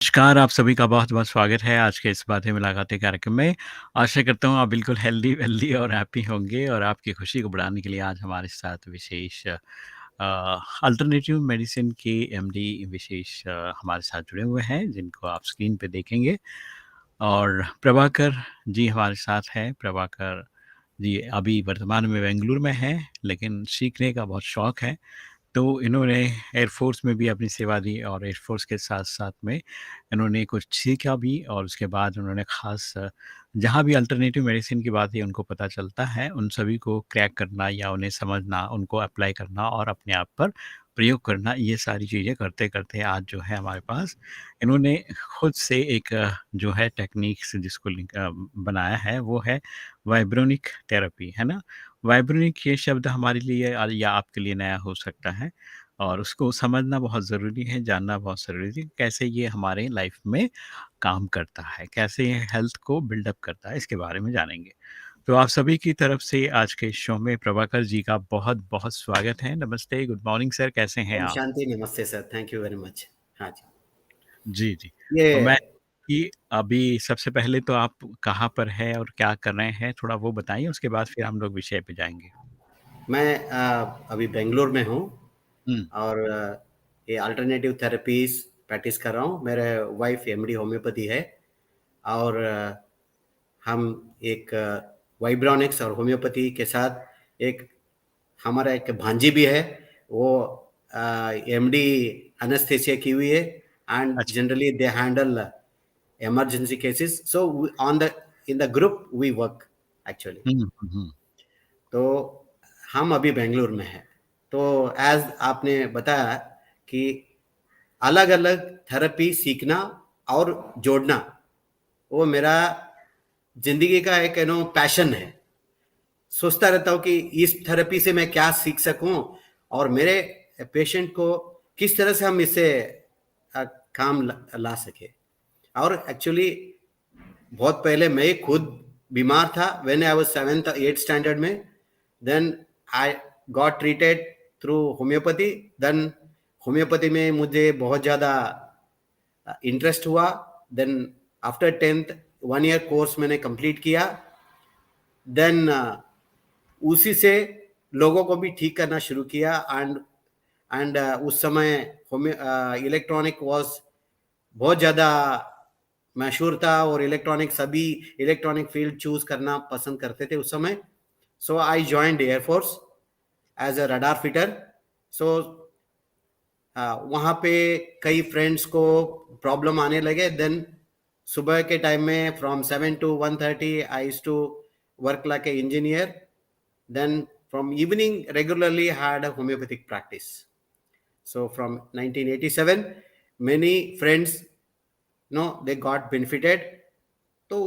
नमस्कार, आप सभी का बहुत-बहुत स्वागत है आज के इस बातें मुलाकातें कार्यक्रम में। आशा करता हूँ आप बिल्कुल हेल्दी-वेल्दी और हैप्पी होंगे और आपकी खुशी को बढ़ाने के लिए आज हमारे साथ विशेष अल्टरनेटिव मेडिसिन के एमडी विशेष हमारे साथ जुड़े हुए हैं, जिनको आप स्क्रीन पे देखेंगे। और प्रभाकर जी हमारे साथ हैं। प्रभाकर जी अभी वर्तमान में बेंगलुरु में हैं, लेकिन सीखने का बहुत शौक है। तो इन्होंने एयरफोर्स में भी अपनी सेवा दी और एयरफोर्स के साथ-साथ में इन्होंने कुछ सीखा भी और उसके बाद उन्होंने ख़ास जहाँ भी अल्टरनेटिव मेडिसिन की बात है उनको पता चलता है, उन सभी को क्रैक करना या उन्हें समझना, उनको अप्लाई करना और अपने आप पर प्रयोग करना, ये सारी चीज़ें करते-करते आज जो है हमारे पास इन्होंने खुद से एक जो है टेक्निक्स जिसको बनाया है वो है वाइब्रोनिक थेरेपी, है ना? वाइब्रेनिक ये शब्द हमारे लिए या आपके लिए नया हो सकता है और उसको समझना बहुत ज़रूरी है, जानना बहुत ज़रूरी है, कैसे ये हमारे लाइफ में काम करता है, कैसे ये हेल्थ को बिल्डअप करता है, इसके बारे में जानेंगे। तो आप सभी की तरफ से आज के शो में प्रभाकर जी का बहुत-बहुत स्वागत है। नमस्ते, गुड मॉर्निंग सर, कैसे हैं ओम आप? शांति, नमस्ते sir, thank you very much. हाँ जी। जी, जी। और मैं ये कि अभी सबसे पहले तो आप कहाँ पर हैं और क्या कर रहे हैं, थोड़ा वो बताइए, उसके बाद फिर हम लोग विषय पे जाएँगे। मैं अभी बेंगलोर में हूँ हुँ, और ये अल्टरनेटिव थेरेपीज़ प्रैक्टिस कर रहा हूँ। मेरे वाइफ़ एमडी होम्योपैथी है और हम एक वाइब्रोनिक्स और होम्योपैथी के साथ एक हमारा एक भांजी भी है, वो एमडी एनेस्थीसिया की हुई है एंड अच्छा। Generally they handle emergency cases. So on the in the group we work actually. हुँ, हुँ, हुँ। तो हम अभी बेंगलुरु में हैं। तो एज आपने बताया कि अलग अलग थेरेपी सीखना और जोड़ना वो मेरा जिंदगी का एक पैशन है। सोचता रहता हूँ कि इस थेरेपी से मैं क्या सीख सकूं और मेरे पेशेंट को किस तरह से हम इससे काम ला सके। और एक्चुअली बहुत पहले मैं खुद बीमार था when I was 7th 8th standard में। Then I got treated through homeopathy. Then homeopathy में मुझे बहुत ज़्यादा इंटरेस्ट हुआ। Then after 10th 1 year course मैंने कंप्लीट किया। देन उसी से लोगों को भी ठीक करना शुरू किया एंड उस समय इलेक्ट्रॉनिक वाज बहुत ज़्यादा मशहूर था और इलेक्ट्रॉनिक सभी इलेक्ट्रॉनिक फील्ड चूज करना पसंद करते थे उस समय। So I joined air force as a radar fitter. So वहाँ पे कई फ्रेंड्स को प्रॉब्लम आने लगे। देन सुबह के टाइम में from 7 to 1:30 I used to work like a engineer. Then from evening regularly had a homeopathic practice. So from 1987 many friends know they got benefited. तो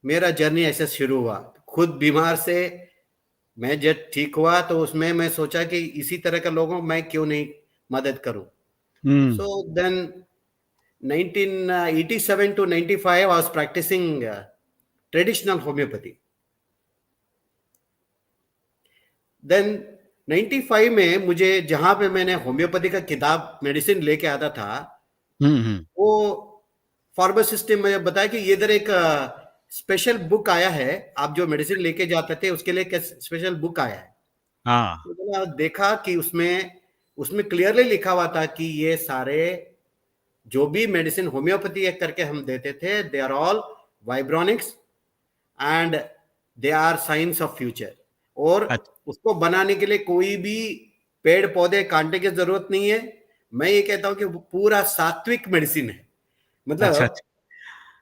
मेरा जर्नी ऐसे शुरू हुआ। खुद बीमार से मैं जब ठीक हुआ तो उसमें मैं सोचा कि इसी तरह के लोगों मैं क्यों नहीं मदद करूं। Hmm, so then 1987 to 95 I was practicing traditional homeopathy. Then 95 में मुझे जहां पे मैंने होम्योपैथी का किताब मेडिसिन लेके आता था, हुँ, हुँ। वो फार्मासिस्ट ने मुझे बताया कि ये इधर एक स्पेशल बुक आया है, आप जो मेडिसिन लेके जाते थे उसके लिए एक स्पेशल बुक आया है। हाँ, तो मैंने देखा कि उसमें उसमें क्लियरली लिखा हुआ था कि ये सारे जो भी मेडिसिन होम्योपैथी करके हम देते थे, they are all vibronics and they are science of future. और अच्छा, उसको बनाने के लिए कोई भी पेड़ पौधे काटने की जरूरत नहीं है। मैं ये कहता हूँ कि पूरा सात्विक मेडिसिन है। अच्छा, मतलब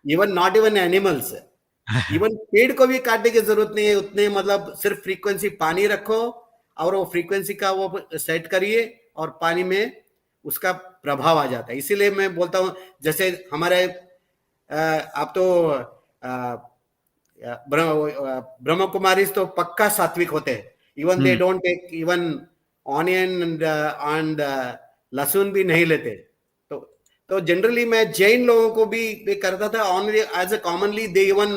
इवन नॉट इवन एनिमल्स, अच्छा। इवन पेड़ को भी काटने की जरूरत नहीं है उतने। मतलब सिर्फ फ्रीक्वेंसी पानी रखो और वो फ्रीक्वेंसी का वो सेट करिए और पानी में उसका प्रभाव आ जाता है। इसीलिए मैं बोलता हूँ जैसे हमारे आप तो ब्रह्म कुमारी तो पक्का सात्विक होते हैं। इवन दे हुँ, don't take even onion and लहसुन भी नहीं लेते। तो जनरली मैं जैन लोगों को भी करता था only as a commonly they even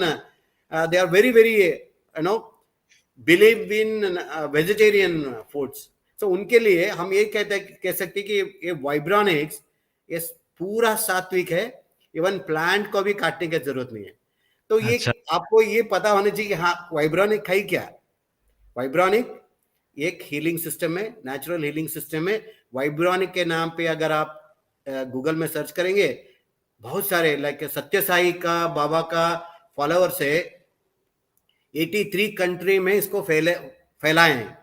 they are very very no believe in vegetarian foods. So उनके लिए हम ये कह सकते कि ये वाइब्रोनिक्स ये पूरा सात्विक है। इवन प्लांट को भी काटने की जरूरत नहीं है। तो ये अच्छा। आपको ये पता होना चाहिए कि हाँ, वाइब्रोनिक है क्या। वाइब्रोनिक एक हीलिंग सिस्टम है, नेचुरल हीलिंग सिस्टम है। वाइब्रोनिक के नाम पे अगर आप गूगल में सर्च करेंगे, बहुत सारे लाइक सत्य साई का बाबा का फॉलोअर्स है, 83 कंट्री में इसको फैलाए हैं,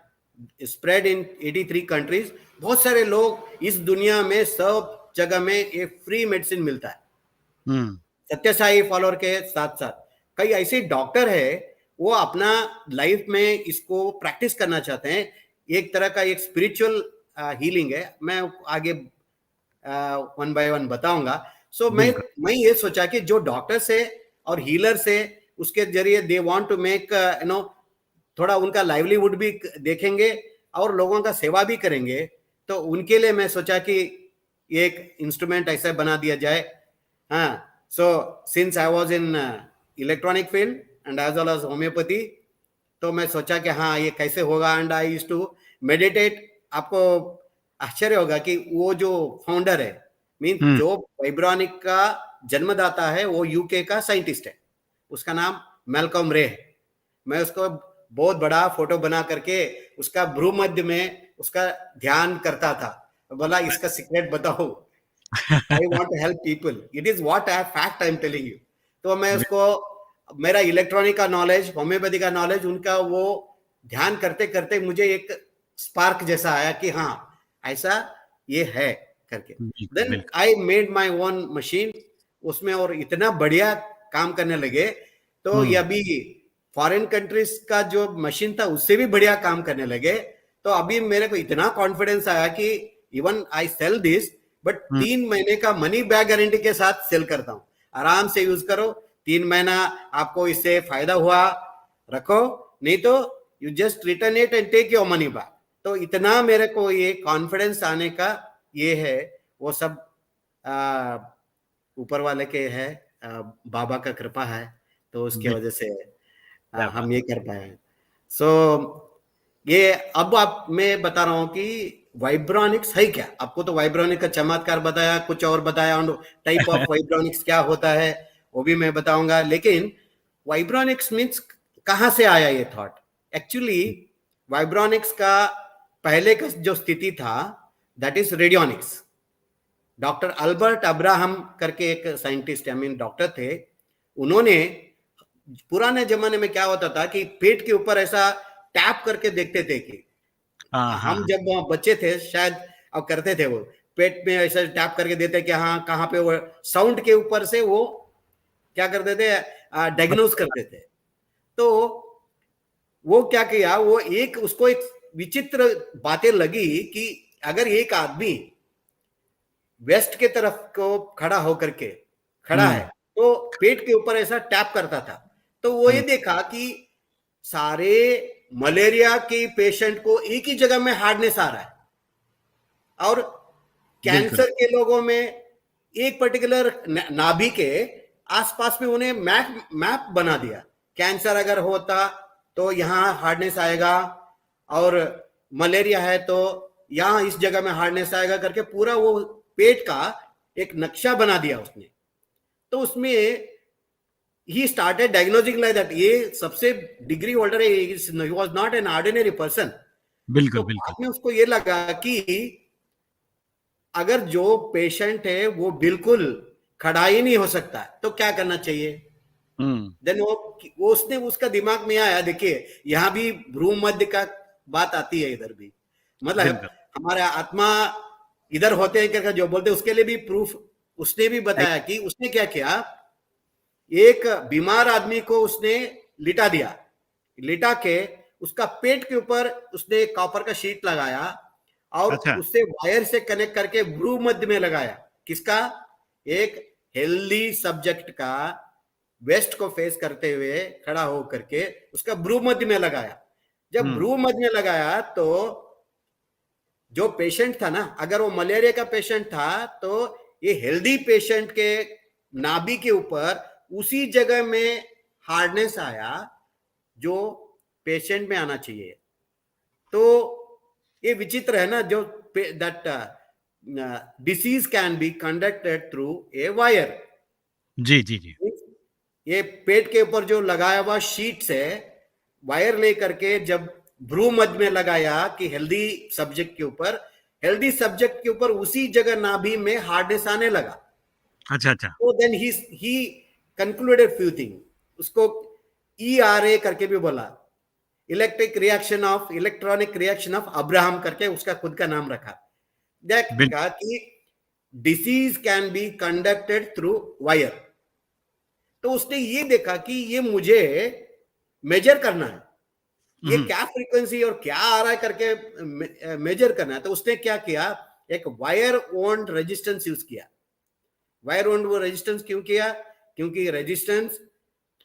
स्प्रेड इन 83 कंट्रीज। बहुत सारे लोग इस दुनिया में सब जगह में ये फ्री मेडिसिन मिलता है, हम्म। सत्य साई फॉलोअर के साथ साथ। कई ऐसे डॉक्टर है, वो अपना लाइफ में इसको प्रैक्टिस करना चाहते हैं। एक तरह का एक स्पिरिचुअल हीलिंग है, मैं आगे वन बाय वन बताऊंगा। सो बिल्कुल। मैं ये सोचा कि जो डॉक्टर से और हीलर से, उसके जरिए दे वांट टू मेक थोड़ा उनका लाइवलीहुड भी देखेंगे और लोगों का सेवा भी करेंगे। तो उनके लिए मैं सोचा कि एक इंस्ट्रूमेंट ऐसा बना दिया जाए। हाँ, so since I was in electronic field and as well as homeopathy, तो मैं सोचा कि हाँ, ये कैसे होगा। And I used to meditate. आपको आश्चर्य होगा कि वो जो फाउंडर है, मीन हम्म। जो वाइब्रोनिक का जन्मदाता है, वो यूके का साइंटिस्ट है, उसका नाम मैल्कम रे है। मैं उसको बहुत बड़ा फोटो बना करके उसका भ्रूमध्य में उसका ध्यान करता था, बोला इसका सीक्रेट बताओ, I want to help people, it is what I fact I am telling you. तो मैं बिल- उसको, मेरा इलेक्ट्रॉनिक का नॉलेज, होम्योपैथी का नॉलेज, उनका वो ध्यान करते करते मुझे एक स्पार्क जैसा आया कि हाँ, ऐसा ये है करके। बिल्कुल। देन बिल्कुल। I made my own machine उसमें, और इतना बढ़िया काम करने लगे। तो ये हम्म। अभी फॉरेन कंट्रीज का जो मशीन था उससे भी बढ़िया काम करने लगे। तो अभी मेरे को इतना कॉन्फिडेंस आया कि even I sell this, but hmm. 3 महीने का मनी बैक गारंटी के साथ सेल करता हूं। आराम से यूज करो, 3 महीना आपको इससे फायदा हुआ रखो, नहीं तो you just return it and take your money back. तो इतना मेरे को ये कॉन्फिडेंस आने का ये है, वो सब ऊपर वाले के है, बाबा का कृपा है। तो उसकी बिल- वजह से क्या बात। हम ये कर पाए। सो ये अब आप, मैं बता रहा हूं कि वाइब्रोनिक्स है क्या। आपको तो वाइब्रोनिक का चमत्कार बताया, कुछ और बताया, टाइप ऑफ वाइब्रोनिक्स क्या होता है वो भी मैं बताऊंगा। लेकिन वाइब्रोनिक्स मीन्स कहां से आया ये थॉट। एक्चुअली वाइब्रोनिक्स का पहले का जो स्थिति था, that is radionics. Doctor Albert Abraham करके एक साइंटिस्ट, आई मीन डॉक्टर थे, उन्होंने, पुराने जमाने में क्या होता था कि पेट के ऊपर ऐसा टैप करके देखते थे कि, हाँ, हाँ, हम हाँ। जब बच्चे थे शायद, अब करते थे वो, पेट में ऐसा टैप करके देते कि हाँ कहाँ पे, वो साउंड के ऊपर से वो क्या करते थे, डायग्नोज करते थे। तो वो क्या किया, वो एक, उसको एक विचित्र बातें लगी कि अगर एक आदमी वेस्ट के तरफ को खड़ा होकर के खड़ा है, हम्म। तो पेट के ऊपर ऐसा टैप करता था। तो वो ये हम्म। देखा कि सारे मलेरिया के पेशेंट को एक ही जगह में हार्डनेस आ रहा है, और बिल्कुल। कैंसर के लोगों में एक पर्टिकुलर नाभि के आसपास में उन्हें मैप मैप बना दिया। कैंसर अगर होता तो यहाँ हार्डनेस आएगा, और मलेरिया है तो यहाँ इस जगह में हार्डनेस आएगा करके पूरा वो पेट का एक नक्शा बना दिया उसने। तो उसमें he started diagnosing like that, ये सबसे डिग्री होल्डर है, he was not an ordinary person. तो बिल्कुल। बिल्कुल। बाद में उसको ये लगा कि अगर जो पेशेंट है वो बिल्कुल खड़ा ही नहीं हो सकता, तो क्या करना चाहिए। हम्म। देन वो उसने, उसका दिमाग में आया, देखिए यहाँ भी भ्रू मध्य का बात आती है, इधर भी मतलब बिल्कुल। हमारा आत्मा इधर होते हैं करके जो बोलते हैं, उसके लिए भी प्रूफ उसने भी बताया कि उसने क्या किया, एक बीमार आदमी को उसने लिटा दिया, लिटा के उसका पेट के ऊपर उसने कॉपर का शीट लगाया, और अच्छा। उससे वायर से कनेक्ट करके भ्रू मध्य में लगाया। किसका, एक हेल्दी सब्जेक्ट का, वेस्ट को फेस करते हुए खड़ा हो करके उसका भ्रू मध्य में लगाया। जब हम्म। भ्रू मध्य में लगाया तो जो पेशेंट था ना, अगर वो मलेरिया का पेशेंट था, तो ये हेल्दी पेशेंट के नाभि के ऊपर उसी जगह में हार्डनेस आया जो पेशेंट में आना चाहिए। तो ये विचित्र है ना, जो that disease can be conducted through a wire. जी, जी, जी। ये पेट के ऊपर जो लगाया हुआ शीट से वायर ले करके जब भ्रू मध्य में लगाया कि हेल्दी सब्जेक्ट के ऊपर, हेल्दी सब्जेक्ट के ऊपर उसी जगह नाभि में हार्डनेस आने लगा। अच्छा, अच्छा। तो then he concluded few thing, उसको ERA करके भी बोला, इलेक्ट्रॉनिक रिएक्शन ऑफ अब्राहम करके उसका खुद का नाम रखा। देखा बिल्कुल। कि disease can be conducted through wire. तो उसने ये देखा कि ये मुझे मेजर करना है, ये हुँ, क्या फ्रीक्वेंसी और क्या आ रहा है करके मेजर करना है। तो उसने क्या किया, एक वायर ओन्ड रेजिस्टेंस यूज किया। वायर ओन्ड वो रेजिस्टेंस क्यों किया, क्योंकि रेजिस्टेंस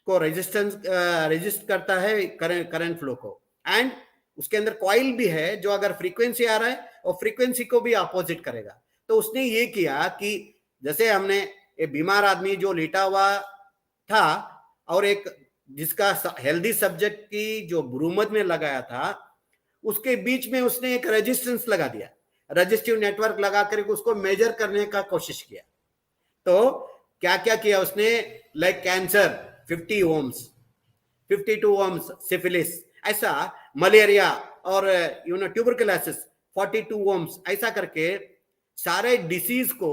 को रेजिस्ट करता है करंट फ्लो को, एंड उसके अंदर कॉइल भी है जो अगर फ्रीक्वेंसी आ रहा है और फ्रीक्वेंसी को भी अपोजिट करेगा। तो उसने ये किया कि जैसे हमने एक बीमार आदमी जो लेटा हुआ था और एक जिसका हेल्दी सब्जेक्ट की जो ब्रूमद में लगाया था, उसके बीच में उसने एक रेजिस्टेंस लगा दिया, रजिस्टिव नेटवर्क लगा करके उसको मेजर करने का कोशिश किया। तो क्या क्या किया उसने, like cancer 50 ohms, 52 ohms syphilis, ऐसा मलेरिया और ट्यूबरकुलोसिस 42 ओम्स, ऐसा करके सारे डिसीज को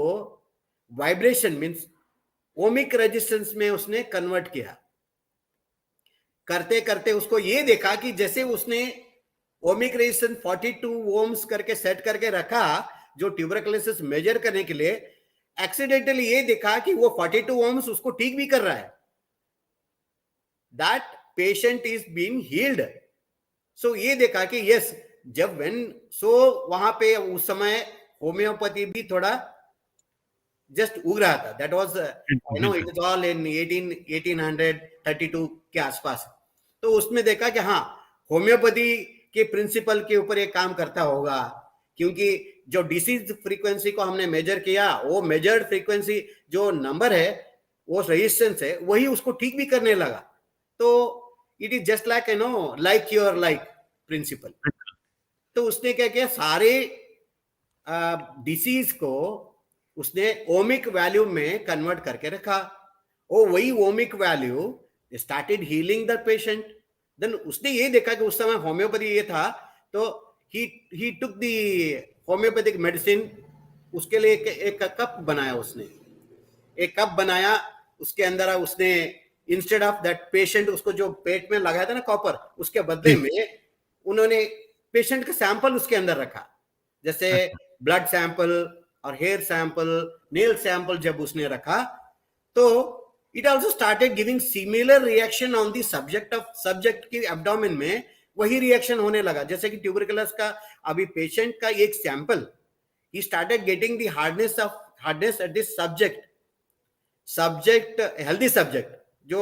वाइब्रेशन मींस ओमिक रेजिस्टेंस में उसने कन्वर्ट किया। करते करते उसको ये देखा कि जैसे उसने ओमिक रेजिस्टेंस 42 ओम्स करके सेट करके रखा जो ट्यूबरकुलोसिस मेजर करने के लिए, एक्सीडेंटली ये देखा कि वो 42 ओम्स उसको ठीक भी कर रहा है, that patient is being healed. So ये देखा कि यस, जब व्हेन सो वहां पे उस समय होम्योपैथी भी थोड़ा जस्ट उग रहा था। दैट वाज बिल्कुल, इट बिल्कुल। इज ऑल इन 1832 के आसपास। तो उसमें देखा कि हाँ, होम्योपैथी के प्रिंसिपल के ऊपर एक काम करता होगा, क्योंकि जो डिसीज फ्रीक्वेंसी को हमने मेजर किया, वो मेजर्ड फ्रीक्वेंसी जो नंबर है, वो रेजिस्टेंस है, वही उसको ठीक भी करने लगा। तो it is just like like your like principle. तो उसने क्या किया, सारे डिसीज को उसने ओमिक वैल्यू में कन्वर्ट करके रखा। ओ वही ohmic value started healing the patient. Then उसने ये देखा कि उस समय होम्योपैथी ये था, तो ही टुक द होम्योपैथिक मेडिसिन। उसके लिए एक कप बनाया उसने, एक कप बनाया, उसके अंदर उसने इंस्टेड ऑफ दैट पेशेंट उसको जो पेट में लगाया था ना कॉपर, उसके बदले जी। में उन्होंने पेशेंट का सैंपल उसके अंदर रखा, जैसे अच्छा, ब्लड सैंपल और हेयर सैंपल, नेल सैंपल जब उसने रखा, तो it also started giving similar reaction on the subject की एब्डोमेन में वही रिएक्शन होने लगा जैसे कि ट्यूबरकुलोसिस का। अभी पेशेंट का एक sample, he started getting the hardness at this subject healthy subject जो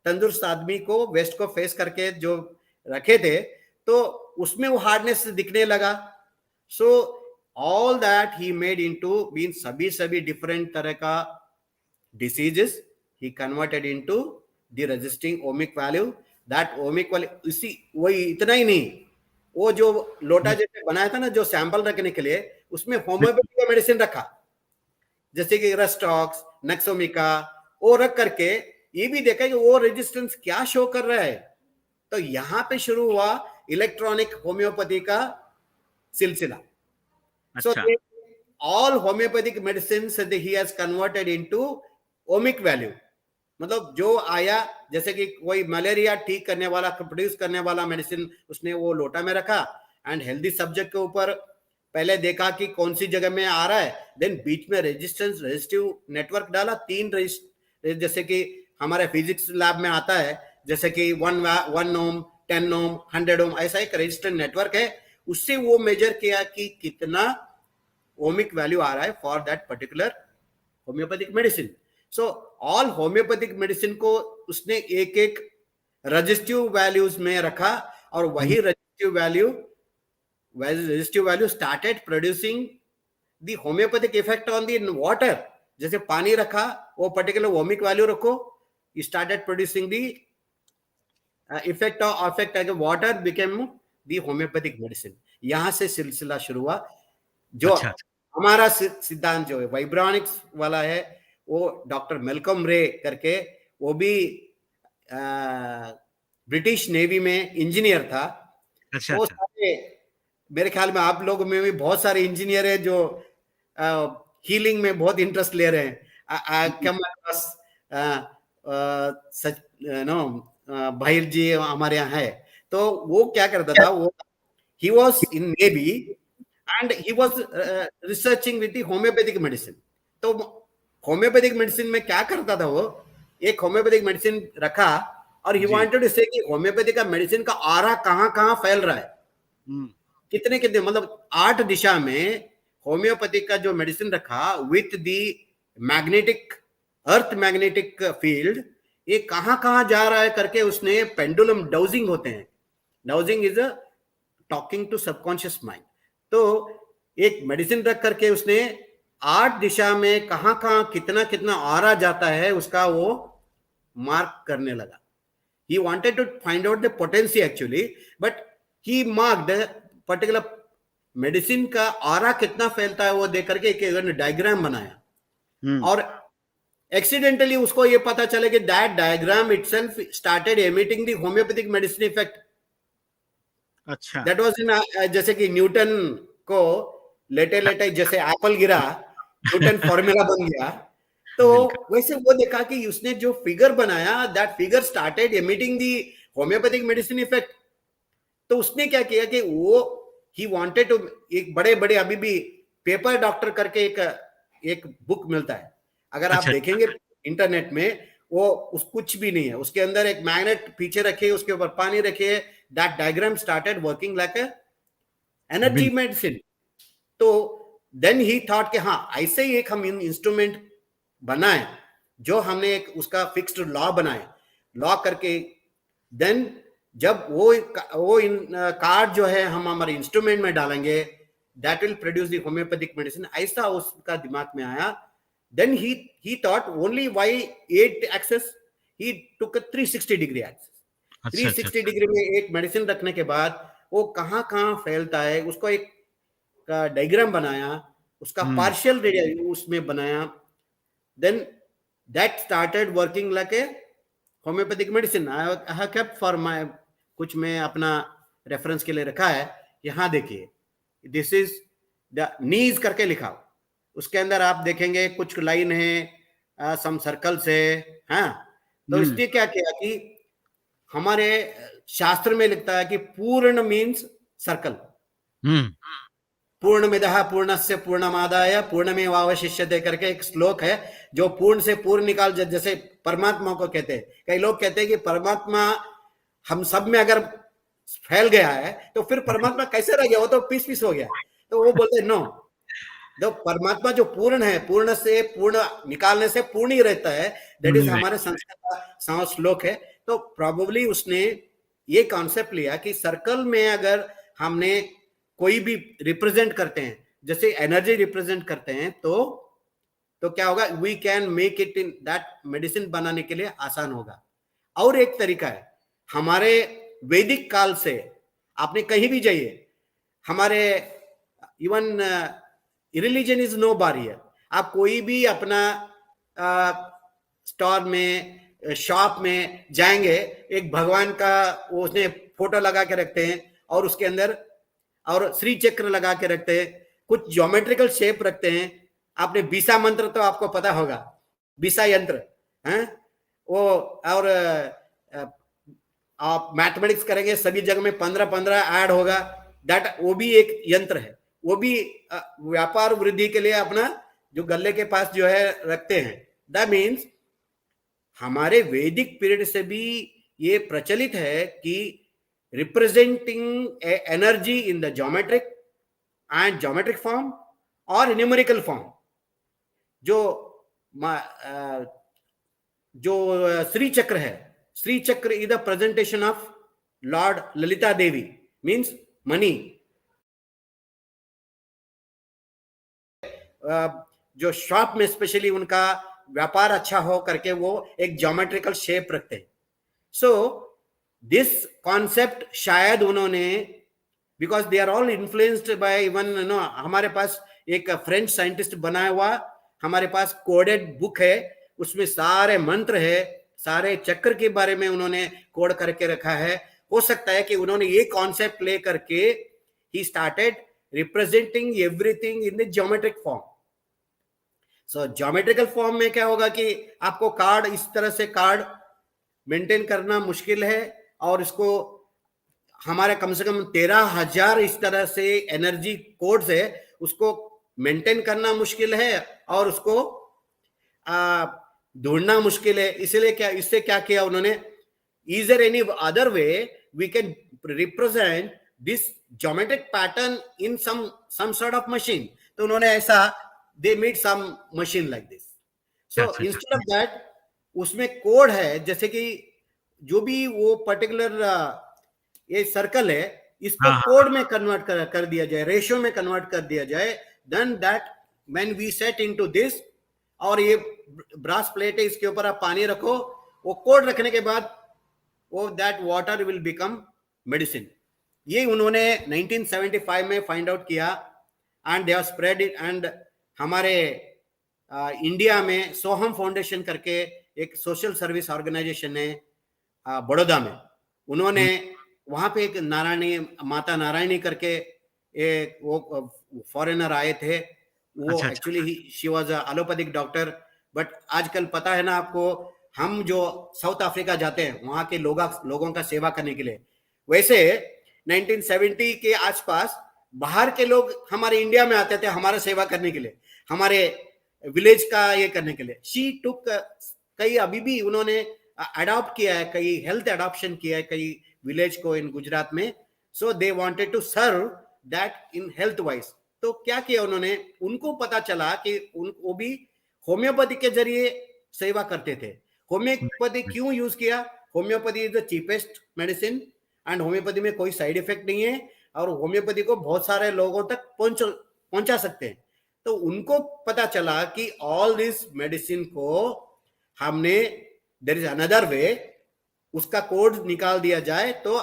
तंदुरुस्त आदमी को वेस्ट को फेस करके जो रखे थे, तो उसमें वो हार्डनेस दिखने लगा। So all that he made into been सभी सभी डिफरेंट तरह का diseases he converted into the resisting omic value। that omic value इसी वही इतना ही नहीं, वो जो लोटा हुँ, जैसे बनाया था ना जो सैंपल रखने के लिए, उसमें बिल्कुल। होम्योपैथी का मेडिसिन रखा, जैसे कि रस्टॉक्स, नक्सोमिका, वो रख करके ये भी देखा कि वो रेजिस्टेंस क्या शो कर रहा है। तो यहां पे शुरू हुआ इलेक्ट्रॉनिक होम्योपैथी का सिलसिला। So अच्छा, all homeopathic medicines that he has converted into omic value। मतलब जो आया, जैसे कि कोई मलेरिया ठीक करने वाला प्रोड्यूस करने वाला मेडिसिन उसने वो लोटा में रखा, एंड हेल्दी सब्जेक्ट के ऊपर पहले देखा कि कौन सी जगह में आ रहा है, देन बीच में रेजिस्टेंस रेजिस्टिव नेटवर्क डाला, तीन जैसे कि हमारे फिजिक्स लैब में आता है, जैसे कि 1 ओम 10 ओम 100 ओम ऐसा एक रेजिस्टेंस नेटवर्क है। उससे वो मेजर किया कि कितना ओमिक वैल्यू आ रहा है for that particular homeopathic medicine. So all homeopathic medicine को उसने एक एक रजिस्टिव वैल्यूज में रखा, और हुँ, वही resistive value started producing the homeopathic effect on the water. जैसे पानी रखा, वो पर्टिकुलर ओमिक वैल्यू रखो, started producing the effect water became the homeopathic medicine. यहां से सिलसिला शुरू हुआ। जो अच्छा, अच्छा। हमारा सिद्धांत जो है वाइब्रॉनिक्स वाला है, वो डॉक्टर मेलकम रे करके, वो भी ब्रिटिश नेवी में इंजीनियर था। अच्छा, वो अच्छा। सारे, मेरे ख्याल में आप लोगों में भी बहुत सारे इंजीनियर है जो हीलिंग में बहुत इंटरेस्ट ले रहे हैं। हुँ, क्या हमारे पास सच नो भाई जी हमारे यहाँ है। तो वो क्या करता था, वो he was in navy and he was researching with the homeopathic medicine। तो होम्योपैथिक मेडिसिन में क्या करता था वो, एक होम्योपैथिक मेडिसिन रखा और ही जी। वांटेड टू से कि होम्योपैथिक का मेडिसिन का ऑरा कहाँ कहाँ फैल रहा है, हुँ, कितने कितने, मतलब 8 दिशा में होम्योपैथिक का जो मेडिसिन रखा with the magnetic, earth magnetic field, ये कहाँ कहाँ जा रहा है करके उसने पेंडुलम डाउजिंग होते हैं, dowsing is a talking to subconscious mind. तो एक मेडिसिन रख करके उसने 8 दिशा में कहाँ कहाँ कितना कितना ऑरा जाता है उसका वो मार्क करने लगा। He wanted to find out the potency actually, but he marked a particular medicine का ऑरा कितना फैलता है वो देख करके एक डायग्राम बनाया, हुँ। और एक्सीडेंटली उसको ये पता चले कि that diagram itself started emitting the homeopathic medicine effect. अच्छा। दैट वाज इन, जैसे कि न्यूटन को लेटे लेटे जैसे एप्पल गिरा, न्यूटन फॉर्मूला बन गया। तो बिल्कुल। वैसे वो देखा कि उसने जो फिगर बनाया, that figure started emitting the homeopathic medicine effect. तो उसने क्या किया कि वो ही वांटेड टू, एक बड़े बड़े अभी भी पेपर डॉक्टर करके एक बुक मिलता है, अगर आप अच्छा, देखेंगे इंटरनेट में, वो उस कुछ भी नहीं है, उसके अंदर एक मैग्नेट पीछे रखे, उसके ऊपर पानी रखे, that diagram started working like energy bill medicine. तो देन ही थॉट कि हाँ ऐसे ही एक हम इंस्ट्रूमेंट बनाए, जो हमने एक उसका फिक्स्ड लॉ बनाए, लॉ करके देन जब वो इन कार्ड जो है हम हमारे इंस्ट्रूमेंट में डालेंगे, that will produce the homeopathic medicine, ऐसा उसका दिमाग में आया। Then he thought only why 8 axes, he took 360 degree axes. अच्छा, अच्छा, 360 अच्छा। डिग्री में एक मेडिसिन रखने के बाद वो कहाँ कहाँ फैलता है उसको एक का डायग्राम बनाया, उसका हुँ, पार्शियल उसमें बनाया। Then that started working like a homeopathic medicine. I have kept for my, कुछ मैं अपना रेफरेंस के लिए रखा है। यहाँ देखिए, दिस इज द नीज करके लिखा हो, उसके अंदर आप देखेंगे कुछ लाइन है, सम सर्कल्स है। हाँ, तो हुँ, इसने क्या किया कि हमारे शास्त्र में लिखता है कि पूर्ण मीन्स सर्कल, हुँ। पूर्णमिदः पूर्णस्य पूर्णमादाय पूर्णमेवावशिष्यते करके एक श्लोक है, जो पूर्ण से पूर्ण निकाल, जैसे परमात्मा को कहते हैं। कई लोग कहते हैं कि परमात्मा हम सब में अगर फैल गया है तो फिर परमात्मा कैसे रह गया, वो तो पीस पीस हो गया। तो वो बोलते हैं नो, जो परमात्मा जो पूर्ण है, पूर्ण से पूर्ण निकालने से पूर्ण ही रहता है। दैट पूर्ण इज ही हमारे रहेगा। संस्कृत का श्लोक है। तो प्रोबेबली उसने ये कॉन्सेप्ट लिया कि सर्कल में अगर हमने कोई भी रिप्रेजेंट करते हैं, जैसे एनर्जी रिप्रेजेंट करते हैं, तो क्या होगा, we can make it in that medicine बनाने के लिए आसान होगा। और एक तरीका है, हमारे वैदिक काल से आपने कहीं भी जाइए, हमारे even religion is no barrier, आप कोई भी अपना स्टोर में, शॉप में जाएंगे, एक भगवान का वो उसने फोटो लगा के रखते हैं, और उसके अंदर और श्री चक्र लगा के रखते हैं, कुछ ज्योमेट्रिकल शेप रखते हैं। आपने बीसा मंत्र तो आपको पता होगा, बीसा यंत्र है वो, और आप मैथमेटिक्स करेंगे सभी जगह में 15-15 ऐड होगा, दैट वो भी एक यंत्र है। वो भी व्यापार वृद्धि के लिए अपना जो गले के पास जो है रखते हैं। दैट मीन्स हमारे वैदिक पीरियड से भी ये प्रचलित है कि representing energy in the geometric form और न्यूमेरिकल फॉर्म, जो जो श्री चक्र है, श्री चक्र is the presentation of Lord Lalita Devi, means money. जो शॉप में स्पेशली उनका व्यापार अच्छा हो करके वो एक ज्योमेट्रिकल शेप रखते हैं। सो दिस कॉन्सेप्ट शायद उन्होंने, because they are all influenced by even no, हमारे पास एक फ्रेंच साइंटिस्ट बनाया हुआ हमारे पास कोडेड बुक है, उसमें सारे मंत्र है, सारे चक्र के बारे में उन्होंने कोड करके रखा है। हो सकता है कि उन्होंने ये कॉन्सेप्ट ले करके he started representing everything in the geometric form. So geometrical form में क्या होगा कि आपको कार्ड, इस तरह से कार्ड मेंटेन करना मुश्किल है, और इसको हमारे कम से कम 13,000 इस तरह से एनर्जी कोड्स है, उसको मेंटेन करना मुश्किल है और उसको ढूंढना मुश्किल है। इसलिए क्या, इससे क्या किया उन्होंने, is there any other way we can represent this geometric pattern in some sort of machine. तो उन्होंने ऐसा, they made some machine like this. So अच्छा, अच्छा। इंस्टेड ऑफ दैट, उसमें कोड है, जैसे कि जो भी वो पर्टिकुलर ये सर्कल है, इसको हाँ, हाँ, कोड में कन्वर्ट कर दिया जाए, रेशियो में कन्वर्ट कर दिया जाए, then that when we set into this, और ये ब्रास प्लेट है, इसके ऊपर आप पानी रखो, वो कोड रखने के बाद वो that water will become medicine. ये उन्होंने 1975 में फाइंड आउट किया, and they have spread it. And हमारे इंडिया में सोहम फाउंडेशन करके एक सोशल सर्विस ऑर्गेनाइजेशन है बड़ौदा में, उन्होंने हुँ, वहां पे एक नारायणी, माता नारायणी करके एक वो फॉरेनर आए थे, वो अच्छा, अच्छा। Actually she was a allopathic doctor. But आजकल पता है ना आपको, हम जो साउथ अफ्रीका जाते हैं वहां के लोगों का सेवा करने के लिए, वैसे 1970 के आसपास बाहर के लोग हमारे इंडिया में आते थे हमारा सेवा करने के लिए, हमारे विलेज का ये करने के लिए। शी टुक, कई अभी भी उन्होंने अडॉप्ट किया है, कई हेल्थ अडॉप्शन किया है कई विलेज को इन गुजरात में। So they wanted to serve that in health wise. तो क्या किया उन्होंने, उनको पता चला कि वो भी होम्योपैथी के जरिए सेवा करते थे। होम्योपैथी बिल्कुल, क्यों यूज किया, homeopathy is the cheapest medicine, and homeopathy में कोई साइड इफेक्ट नहीं है, और होम्योपैथी को बहुत सारे लोगों तक पहुंचा सकते हैं। तो उनको पता चला कि ऑल दिस मेडिसिन को हमने, देयर इज अनदर वे, उसका कोड निकाल दिया जाए तो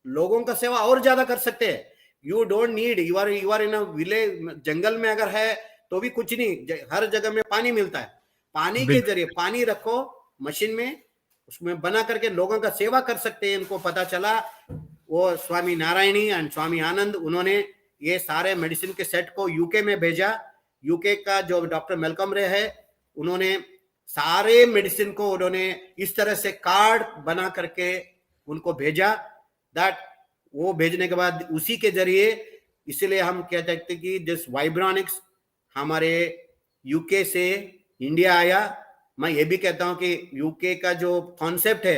लोगों का सेवा और ज्यादा कर सकते हैं। You don't need, you are in a village, जंगल में अगर है तो भी कुछ नहीं, हर जगह में पानी मिलता है, पानी के बिल्कुल। जरिए पानी रखो मशीन में, उसमें बना करके लोगों का सेवा कर सकते हैं। इनको पता चला, वो स्वामी नारायणी एंड स्वामी आनंद, उन्होंने ये सारे मेडिसिन के सेट को यूके में भेजा। यूके का जो डॉक्टर मेलकम रे है, उन्होंने सारे मेडिसिन को उन्होंने इस तरह से कार्ड बना करके उनको भेजा। दैट, वो भेजने के बाद उसी के जरिए, इसलिए हम कह सकते कि दिस वाइब्रॉनिक्स हमारे यूके से इंडिया आया। मैं ये भी कहता हूं कि यूके का जो कॉन्सेप्ट है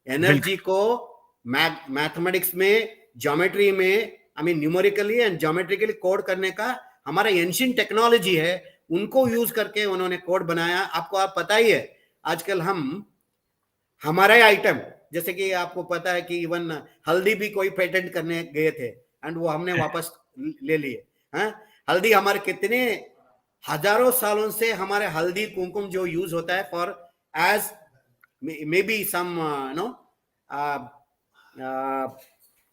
एनर्जी बिल्कुल, को मैथमेटिक्स में, ज्योमेट्री में, I mean numerically and geometrically code करने का हमारा एंशिएंट टेक्नोलॉजी है, उनको यूज करके उन्होंने कोड बनाया। आपको आप पता ही है, आजकल हम हमारा आइटम, जैसे कि आपको पता है कि इवन हल्दी भी कोई पेटेंट करने गए थे, एंड वो हमने वापस ले लिए। हाँ, हल्दी हमारे कितने हजारों सालों से हमारे हल्दी कुमकुम जो यूज होता है for as maybe some no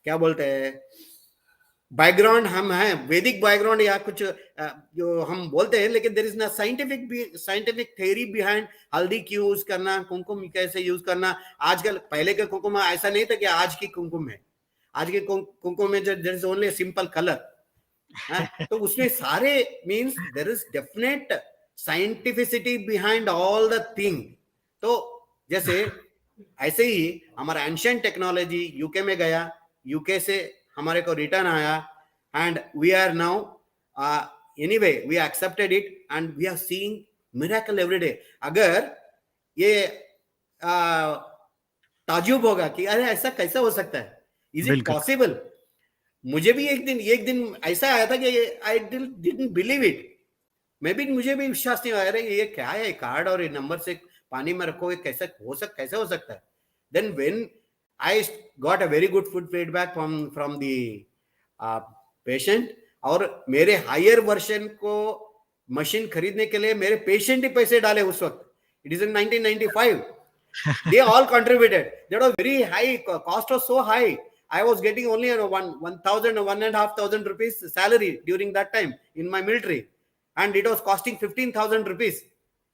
क्या बोलते हैं, बैकग्राउंड हम हैं, वैदिक बैकग्राउंड या कुछ जो हम बोलते हैं, लेकिन देयर इज ना साइंटिफिक थ्योरी बिहाइंड हल्दी क्यों यूज करना, कुमकुम कैसे यूज करना। आजकल, पहले के कुमकुम ऐसा नहीं था कि आज की कुमकुम है, आज के कुमकुम में there is only simple colour. तो उसमें सारे means there is definite scientificity behind all the thing. तो जैसे ऐसे ही हमारा एंशिएंट टेक्नोलॉजी यूके में गया, यूके से हमारे को रिटर्न आया, and we are now anyway we accepted it and we are seeing miracle every day. अगर ये ताजुब होगा कि अरे ऐसा कैसा हो सकता है, इज इट बिल्कुल। पॉसिबल। मुझे भी एक दिन ऐसा आया था कि आई डिडंट बिलीव इट। मुझे भी विश्वास नहीं आया, अरे ये क्या है, कार्ड और ये नंबर से पानी में रखो, ये कैसे हो सकता है। Then when I got a very good food feedback from the patient, और मेरे हायर वर्जन को मशीन खरीदने के लिए मेरे पेशेंट ही पैसे डाले उस वक्त। It is in 1995। they all contributed. That was very high, cost was so high. I was getting only 1,000 or 1,500 rupees salary during that time in my military. and it was costing 15,000 rupees.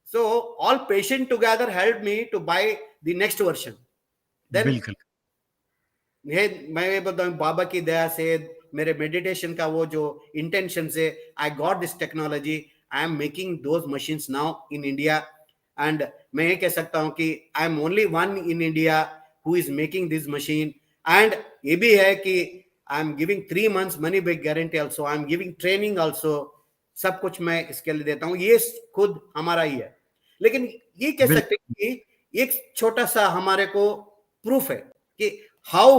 So all patient together helped me to buy the next version. Then बिल्कुल, मैं ये बताऊं, बाबा की दया से, मेरे meditation का वो जो इंटेंशन से, I got this technology. I am making those machines now in India. And मैं ये कह सकता हूं कि आई am only one in India who is making this machine. And ये भी है कि I am giving 3 months money back guarantee also. I am giving training also. सब कुछ मैं इसके लिए देता हूँ. ये खुद हमारा ही है. लेकिन ये कह बिल सकते हैं कि एक छोटा सा हमारे को प्रूफ है कि how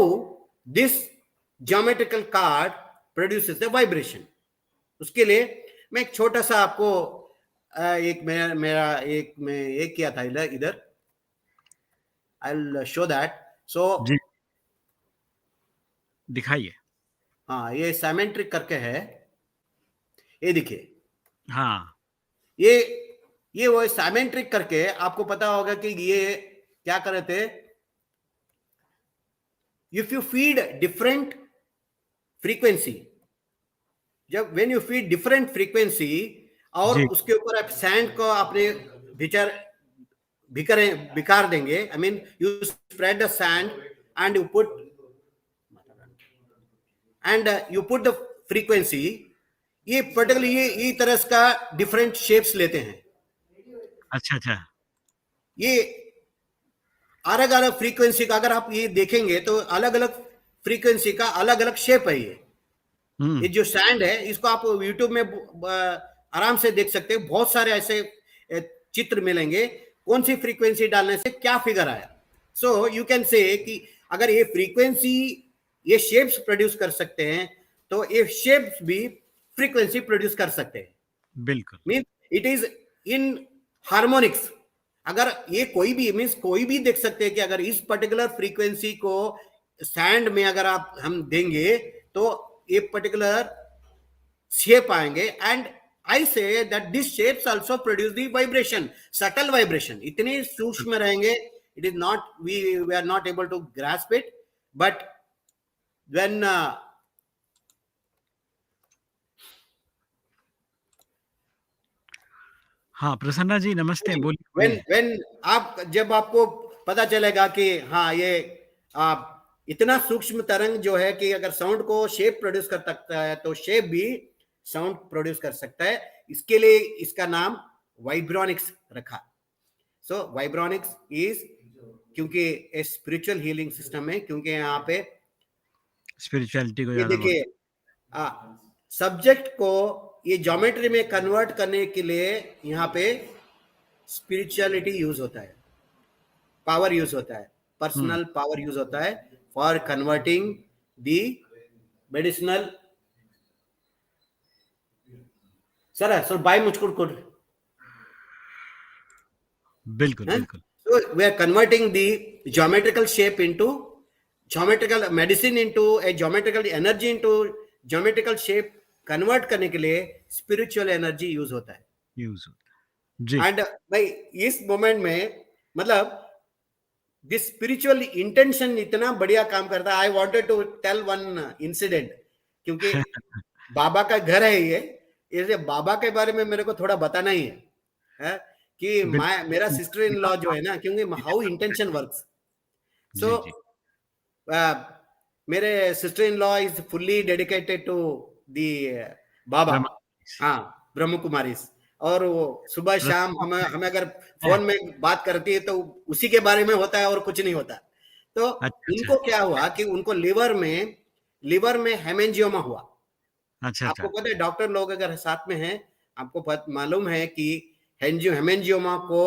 this geometrical card produces the vibration. उसके लिए मैं एक छोटा सा आपको एक मेरा एक मैं एक किया था इधर. I'll show that. So जी, दिखाइए। हाँ, ये साइमेट्रिक करके है. ये देखिए, हाँ, ये वो साइमेट्रिक करके आपको पता होगा कि ये क्या कर रहे थे. If you feed different frequency, जब when you feed different frequency और जी, उसके ऊपर आप सैंड को आपने बिकार देंगे. I mean you spread the sand and you put the frequency. ये पर्टिकुलर ये तरह का डिफरेंट शेप्स लेते हैं. अच्छा, अच्छा। ये अलग अलग फ्रीक्वेंसी का अगर आप ये देखेंगे तो अलग अलग फ्रीक्वेंसी का अलग अलग शेप है. ये हुँ, जो सैंड है इसको आप यूट्यूब में आराम से देख सकते हैं. बहुत सारे ऐसे चित्र मिलेंगे कौन सी फ्रीक्वेंसी डालने से क्या फिगर आया. सो यू कैन से कि अगर ये फ्रीक्वेंसी ये शेप्स प्रोड्यूस कर सकते हैं तो ये शेप्स भी फ्रीक्वेंसी प्रोड्यूस कर सकते हैं. बिल्कुल, mean it is in harmonics. अगर ये कोई भी मीन्स कोई भी देख सकते हैं कि अगर इस पर्टिकुलर फ्रीक्वेंसी को सैंड में अगर आप हम देंगे तो ये पर्टिकुलर शेप आएंगे. And I say that this shapes also produce the vibration, subtle vibration. इतने सूक्ष्म रहेंगे. It is not we are not able to grasp it. But when हाँ, प्रसन्ना जी नमस्ते, बोलिए, व्हेन बोलिए। व्हेन आप जब आपको पता चलेगा कि हाँ ये आप इतना सूक्ष्म तरंग जो है कि अगर साउंड को शेप प्रोड्यूस कर सकता है तो शेप भी साउंड प्रोड्यूस कर सकता है. इसके लिए इसका नाम वाइब्रोनिक्स रखा. सो वाइब्रोनिक्स इज क्योंकि ए स्पिरिचुअल हीलिंग सिस्टम है. क्योंकि यहाँ पे स्पिरिचुअलिटी को ये ज़्यादा देखिए सब्जेक्ट को ये ज्योमेट्री में कन्वर्ट करने के लिए यहाँ पे स्पिरिचुअलिटी यूज होता है, पावर यूज होता है, हुँ, पर्सनल पावर यूज होता है for converting the medicinal. Sir बाय मुझको कुड बिल्कुल, बिल्कुल। so we are converting the geometrical shape into geometrical medicine into a geometrical energy into geometrical shape. Convert करने के लिए स्पिरिचुअल एनर्जी यूज होता है. यूज़ होता है। जी, एंड भाई इस मोमेंट में मतलब दिस स्पिरिचुअल इंटेंशन इतना बढ़िया काम करता है. I wanted to tell one incident क्योंकि बाबा का घर है ये. इसलिए बाबा के बारे में मेरे को थोड़ा बताना ही है कि मेरा बिल्कुल। सिस्टर इन लॉ जो है ना, क्योंकि हाउ इंटेंशन वर्क्स. सो जी, जी। मेरे sister in law is fully dedicated to the Baba. Brahma हाँ, ब्रह्म कुमारी. और वो सुबह शाम हमें हमें अगर फोन में बात करती है तो उसी के बारे में होता है और कुछ नहीं होता. तो अच्छा, अच्छा। इनको क्या हुआ कि उनको लिवर में हेमेंजियोमा हुआ. अच्छा, आपको अच्छा। पता है डॉक्टर लोग अगर साथ में हैं आपको मालूम है कि हेमेंजियोमा को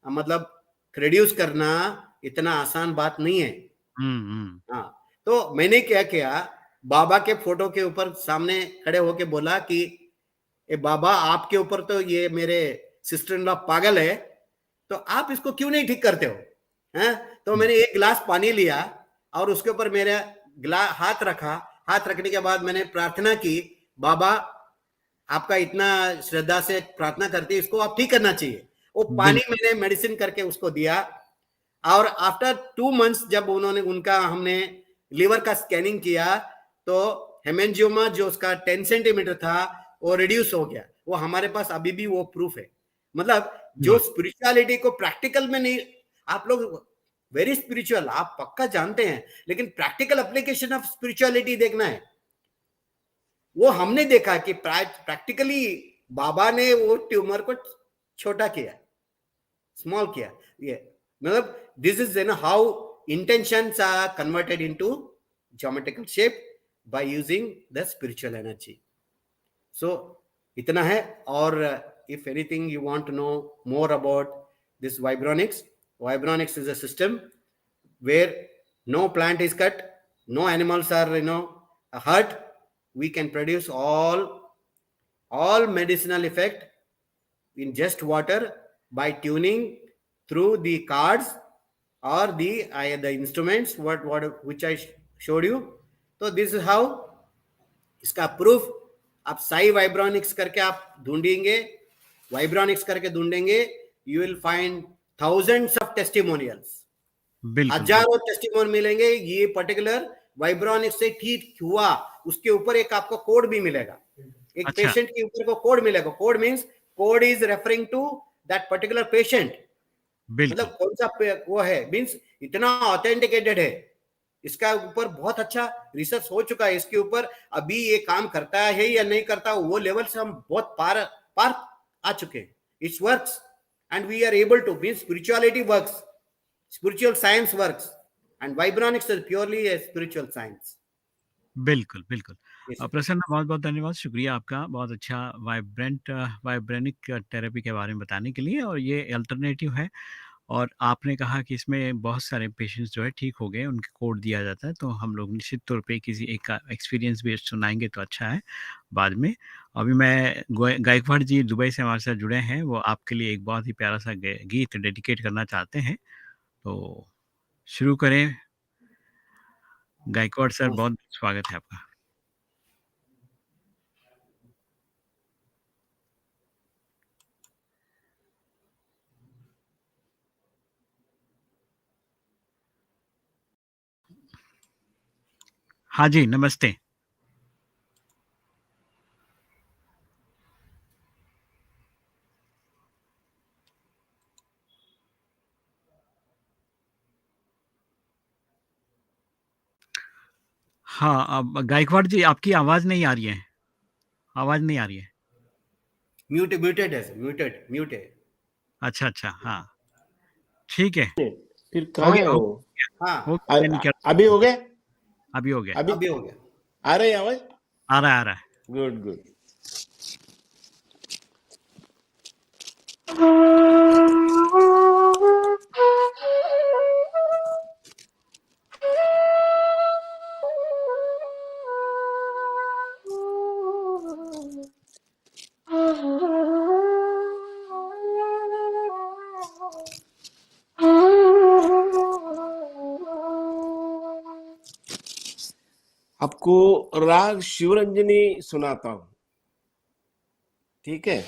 मतलब रिड्यूस करना इतना आसान बात नहीं है. हुँ, हुँ। हाँ, तो मैंने क्या किया, बाबा के फोटो के ऊपर सामने खड़े होके बोला कि ए बाबा आपके ऊपर तो ये मेरे सिस्टर इन लॉ पागल है, तो आप इसको क्यों नहीं ठीक करते हो. हैं? तो हुँ, मैंने एक गिलास पानी लिया और उसके ऊपर मेरा हाथ रखा. हाथ रखने के बाद मैंने प्रार्थना की, बाबा आपका इतना श्रद्धा से प्रार्थना करती है, इसको आप ठीक करना चाहिए. वो पानी बिल्कुल। मैंने मेडिसिन करके उसको दिया. और आफ्टर 2 months जब उनका हमने लीवर का स्कैनिंग किया तो हेमेंजियोमा जो उसका 10 सेंटीमीटर था वो रिड्यूस हो गया. वो हमारे पास अभी भी वो प्रूफ है। मतलब जो बिल्कुल। स्पिरिचुअलिटी को प्रैक्टिकल में नहीं, आप लोग वेरी स्पिरिचुअल आप पक्का जानते हैं, लेकिन प्रैक्टिकल एप्लीकेशन ऑफ स्पिरिचुअलिटी देखना है। वो हमने देखा कि प्रैक्टिकली बाबा ने वो ट्यूमर को छोटा किया, स्मॉल किया। ये मतलब this is know how intentions are converted into geometrical shape by using the spiritual energy. So इतना है। और if anything you want to know more about this vibronics is a system where no plant is cut, no animals are hurt. We can produce all medicinal effect in just water by tuning through the cards or the instruments which I showed you. So this is how इसका proof आप साई वाइब्रोनिक्स करके आप ढूंढेंगे, वाइब्रोनिक्स करके ढूंढेंगे, you will find thousands of testimonials, बिल्कुल, बिल्कुल। हजारों टेस्टिमोनियल मिलेंगे। ये पर्टिकुलर वाइब्रोनिक्स से ठीक हुआ, उसके ऊपर एक आपको कोड भी मिलेगा, एक अच्छा, पेशेंट के ऊपर को कोड मिलेगा। Code means code is referring to that particular patient. बिल्कुल, मतलब कौन सा वो है, मीन्स इतना ऑथेंटिकेटेड है। इसका ऊपर बहुत अच्छा रिसर्च हो चुका है इसके ऊपर। अभी ये काम करता है या नहीं करता, वो लेवल से हम बहुत पार पार आ चुके हैं। It's works and we are able to, mean spirituality works, spiritual science works, and vibronics is purely a spiritual science. बिल्कुल, बिल्कुल। Yes sir. प्रसन्न, बहुत-बहुत धन्यवाद, शुक्रिया आपका, बहुत अच्छा वाइब्रेनिक थेरेपी के बारे में बताने के लिए। और ये अल्टरनेटिव है, और आपने कहा कि इसमें बहुत सारे पेशेंट्स जो है ठीक हो गए, उनके कोड दिया जाता है, तो हम लोग निश्चित तौर पे किसी एक का एक्सपीरियंस भी सुनाएँगे तो अच्छा है बाद में। अभी मैं गायकवाड़ जी दुबई से हमारे साथ जुड़े हैं, वो आपके लिए एक बहुत ही प्यारा-सा गीत डेडिकेट करना चाहते हैं, तो शुरू करें। गायकवाड़ सर, बहुत स्वागत है आपका। हाँ जी, नमस्ते। हाँ, अब गायकवाड़ जी आपकी आवाज़ नहीं आ रही है, आवाज़ नहीं आ रही है। Muted है, म्यूट है। अच्छा, अच्छा, हाँ, ठीक है। फिर हो कहाँ है गया, वो? हाँ, कोई नहीं, क्या अभी हो गया? अभी हो गया। अभी अभी हो गया। आ रही है आवाज? आ रहा है, आ रहा है। Good good. आपको राग शिवरंजनी सुनाता हूं, ठीक है?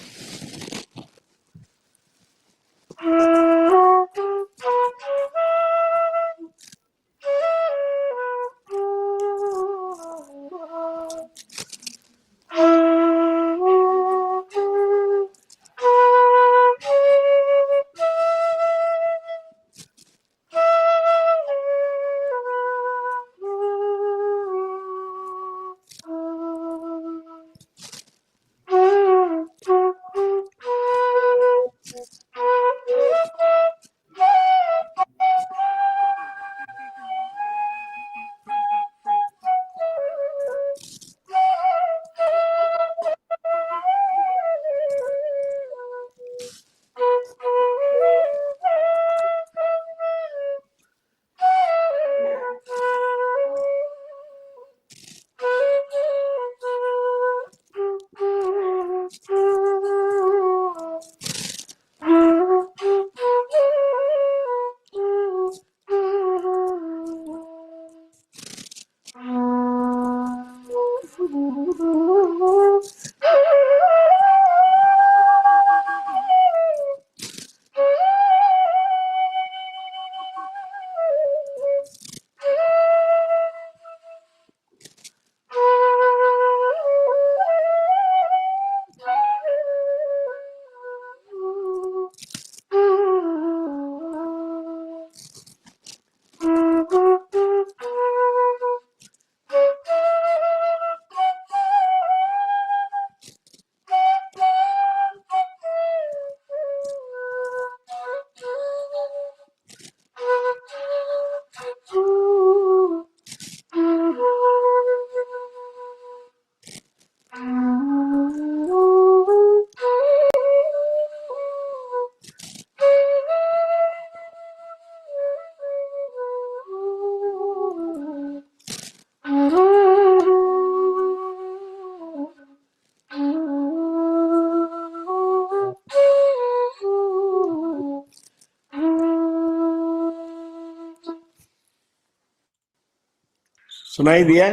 सुनाई दिया?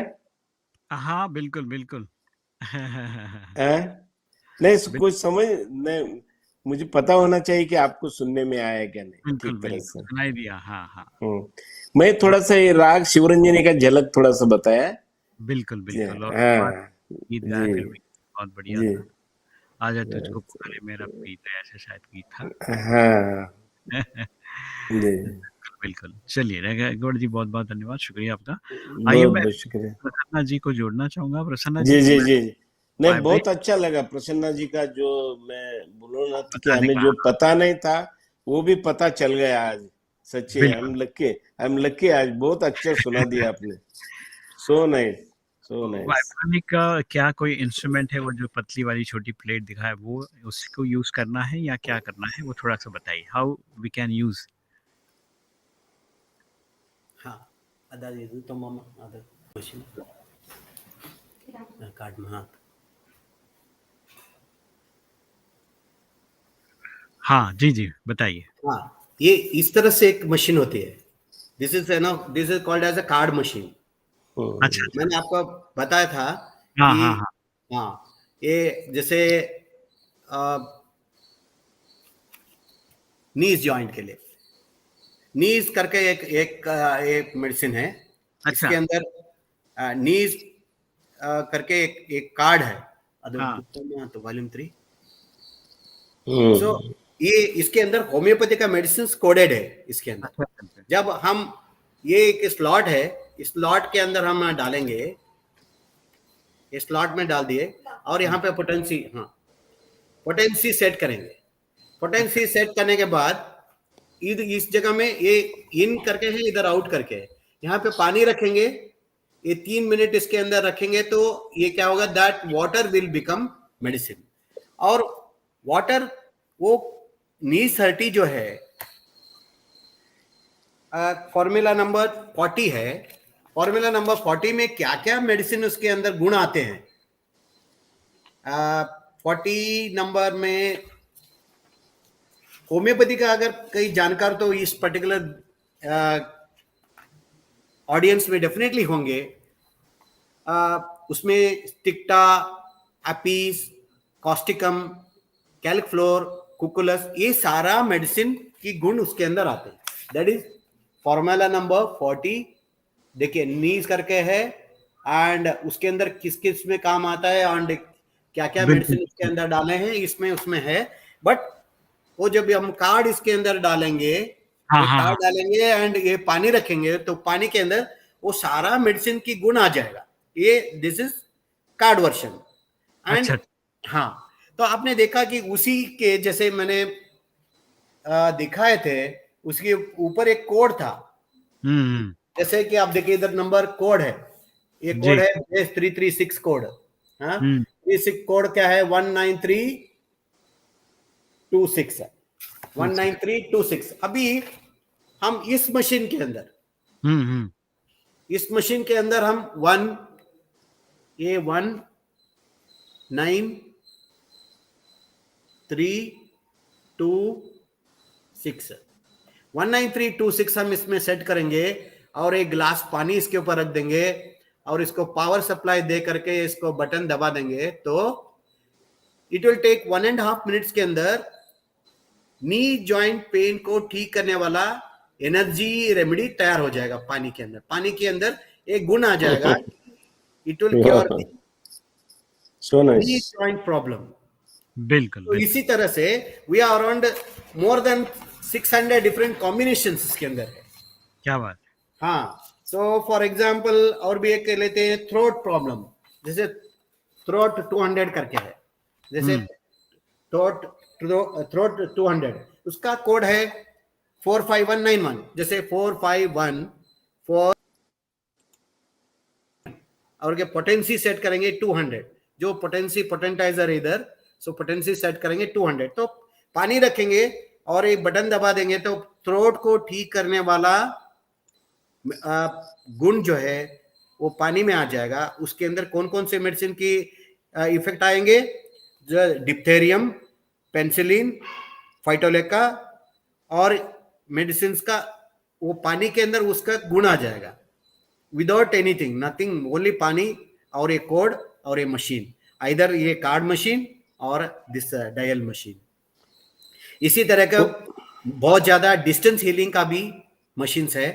हाँ, बिल्कुल, बिल्कुल। हैं? नहीं, कुछ समझ नहीं, मुझे पता होना चाहिए कि आपको सुनने में आया क्या नहीं बिल्कुल, ठीक तरह बिल्कुल, से। सुनाई दिया। हाँ, हाँ। मैं थोड़ा सा ये राग शिवरंजनी का झलक थोड़ा सा बताया। बिल्कुल, जी बिल्कुल। और बात हाँ। गीत गाया जी फिर भी बहुत बढ़िया जी। था। आजा तुझको पुकारे मेरा प्रीत ऐसे शायद गीत था। हाँ जी, बिल्कुल, बिल्कुल। चलिए गौड़ जी बहुत-बहुत धन्यवाद, शुक्रिया आपका। आइए बहुत मैं बहुत शुक्रिया। प्रसन्ना जी को जोड़ना चाहूँगा। प्रसन्ना जी जी जी मैं जी। नहीं, वाइब्रेट बहुत अच्छा लगा प्रसन्ना जी का, जो मैं बोलूँ ना कि बताने हमें का। जो हाँ, पता नहीं था वो भी पता चल गया आज। सच्ची बिल्कुल। आई एम लकी, आज बहुत अच्छा सुना दिया आपने। So nice, so nice. वाइब्रेनिक का क्या कोई इंस्ट्रूमेंट है वो जो पतली वाली छोटी प्लेट दिखा है वो उसको यूज़ करना है या क्या करना है वो थोड़ा-सा बताइए? How we can use? हाँ, ada itu tuh mama ada mesin card में हाँ। हाँ, जी, जी, बताइए। हाँ, ये इस तरह से एक मशीन होती है। This is called as a card machine. अच्छा, अच्छा। मैंने आपको बताया था हाँ, कि हाँ, हाँ। हाँ, ये जैसे नीज जॉइंट के लिए नीज करके एक मेडिसिन है। इसके अच्छा, अंदर नीज करके एक कार्ड है। ಅದು हाँ। ಡಿಪ್ಲೊಮಾ तो वॉल्यूम 3। सो हम्म ये इसके अंदर होम्योपैथी का मेडिसिन कोडेड है इसके अंदर। अच्छा, अच्छा। जब हम ये एक स्लॉट है, इस स्लॉट के अंदर हम डालेंगे, ये स्लॉट में डाल दिए और यहाँ पे पोटेंसी, हाँ, पोटेंसी सेट करेंगे। अच्छा, पोटेंसी सेट करने के बाद इस जगह में ये इन करके है, इधर आउट करके है। यहाँ पे पानी रखेंगे, ये 3 मिनट इसके अंदर रखेंगे तो ये क्या होगा, that water will become medicine. और वाटर वो नी 30 जो है फॉर्मूला नंबर 40 है। फॉर्मूला नंबर 40 में क्या क्या मेडिसिन उसके अंदर गुण आते हैं। 40 नंबर में होम्योपैथी का अगर कई जानकार तो इस पर्टिकुलर ऑडियंस में डेफिनेटली होंगे। उसमें स्टिक्टा, एपीस, कॉस्टिकम, कैल्कफ्लोर, कुकुलस, ये सारा मेडिसिन की गुण उसके अंदर आते हैं। That is formula number 40। देखिए नीज करके है एंड उसके अंदर किस किस में काम आता है एंड क्या क्या बिल्कुल, मेडिसिन इसके बिल्कुल। अंदर डाले हैं, इसमें उसमें है। बट वो जब हम कार्ड इसके अंदर डालेंगे, हाँ, ये हाँ, हाँ। कार्ड डालेंगे एंड ये पानी रखेंगे तो पानी के अंदर वो सारा मेडिसिन की गुण आ जाएगा। ये this is called version. And अच्छा, अच्छा। हाँ, तो आपने देखा कि उसी के जैसे मैंने दिखाए थे, उसके ऊपर एक कोड था। हुँ, हुँ। जैसे कि आप देखिए इधर नंबर कोड है, ये कोड जी। है 336 कोड। हाँ, हुँ, 36 कोड क्या है, 19326 है, 2 19326। अभी हम इस मशीन के अंदर, हुँ, हुँ। इस मशीन के अंदर हम 19326 19326 हम इसमें सेट करेंगे और एक ग्लास पानी इसके ऊपर रख देंगे और इसको पावर सप्लाई दे करके इसको बटन दबा देंगे तो इट विल टेक 1.5 मिनट्स के अंदर नी जॉइंट पेन को ठीक करने वाला एनर्जी रेमेडी तैयार हो जाएगा। पानी के अंदर, पानी के अंदर एक गुण आ जाएगा, it will cure so nice. Knee joint problem. बिल्कुल, तो बिल्कुल। इसी तरह से we are around more than 600 different combinations इसके अंदर है। क्या बात है! हाँ, सो फॉर एग्जाम्पल और भी एक लेते हैं, थ्रोट प्रॉब्लम। जैसे थ्रोट 200 करके है, जैसे हुँ, थ्रोट थ्रोट 200, उसका कोड है 45191। जैसे 4514 और के पोटेंसी सेट करेंगे 200, जो पोटेंसी पोटेंटाइजर है इधर, सो पोटेंसी सेट करेंगे 200। तो पानी रखेंगे और एक बटन दबा देंगे तो थ्रोट को ठीक करने वाला गुण जो है वो पानी में आ जाएगा। उसके अंदर कौन कौन से मेडिसिन की इफेक्ट आएंगे, जो डिप्थेरियम, पेंसिलिन, फाइटोलेका और मेडिसिन का वो पानी के अंदर उसका गुण आ जाएगा। विदाउट एनीथिंग, नथिंग, ओनली पानी और ये कोड और ये मशीन, आइदर ये कार्ड मशीन और दिस डायल मशीन। इसी तरह का तो बहुत ज्यादा डिस्टेंस हीलिंग का भी मशीन्स है,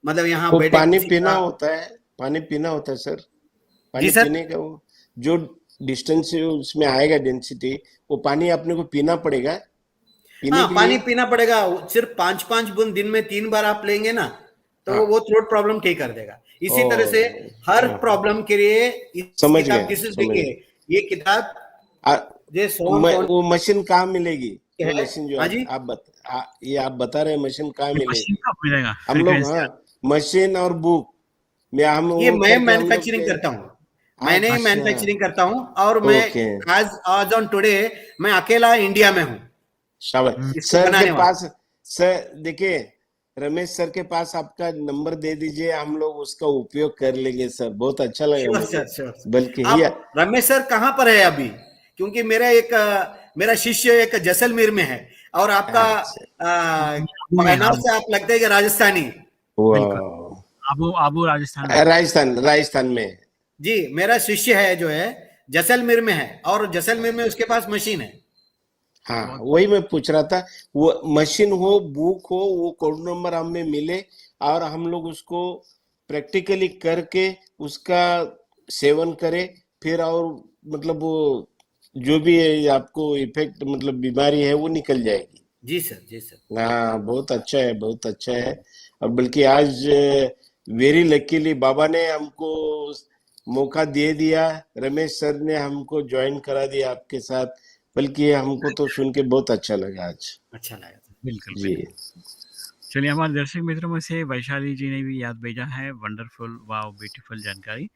मतलब यहाँ वो बेड पानी किसी पीना का। होता है, पानी पीना होता है सर, जी पानी सर। पीने का वो जो डिस्टेंस उसमें आएगा डेंसिटी, वो पानी अपने को पीना पड़ेगा पीने हाँ, के पानी लिए। पीना पड़ेगा, सिर्फ 5-5 बूंद दिन में 3 बार आप लेंगे ना, तो हाँ, वो थ्रोट प्रॉब्लम ठीक कर देगा। ओ इसी तरह से हर हाँ, प्रॉब्लम के लिए इस समझ किताब गया दिस इज, समझ देखिए गया। ये किताब आ, ये सोम कौन वो मशीन कहाँ मिलेगी? वो है। मशीन जो हाँ जी, ये आप बता रहे हैं, मशीन कहाँ ये मशीन मिलेगी? कब मिलेगा? हम लोग, कैसे? हाँ, मशीन और बुक में हम ये वो मैं करके हम लोग मैन्युफैक्चरिंग के। करता हूँ, मैंने ही अच्छा, मैन्युफैक्चरिंग करता हूँ, और मैं ओके, आज आज ऑन टुडे मैं अकेला इंडिया में हूँ शाबाश इसको सर के बनाने वाला। पास। सर देखिए, रमेश सर के पास आपका नंबर दे दीजिए, हम लोग उसका उपयोग कर लेंगे सर, बहुत अच्छा लगा श्योर मुझे। Sir, sure. बल्कि ही आप रमेश सर कहाँ पर है अभी? क्योंकि मेरा शिष्य एक जैसलमेर में है, और आपका अच्छा, आबू में, पहनाव आबू, से आप लगते हैं कि राजस्थानी। बिल्कुल। वाह, आबू आबू राजस्थान में। राजस्थान राजस्थान में। जी, मेरा शिष्य है जो है जैसलमेर में है, और जैसलमेर में उसके पास मशीन है। हाँ, बहुत वही मैं पूछ रहा था, वो मशीन हो बुक हो, वो कोड नंबर हमें मिले और हम लोग उसको प्रैक्टिकली करके उसका सेवन करें, फिर और मतलब वो जो भी है आपको इफेक्ट मतलब बीमारी है वो निकल जाएगी। जी सर, जी सर। हाँ, बहुत अच्छा है, बहुत अच्छा है। और बल्कि आज वेरी लकीली बाबा ने हमको मौका दे दिया, रमेश सर ने हमको ज्वाइन करा दिया आपके साथ, बल्कि हमको तो सुन के बहुत अच्छा लगा आज। अच्छा लगा था। बिल्कुल, जी, बिल्कुल। चलिए, हमारे दर्शक मित्रों में से वैशाली जी ने भी याद भेजा है, वंडरफुल, वाओ, ब्यूटीफुल जानकारी।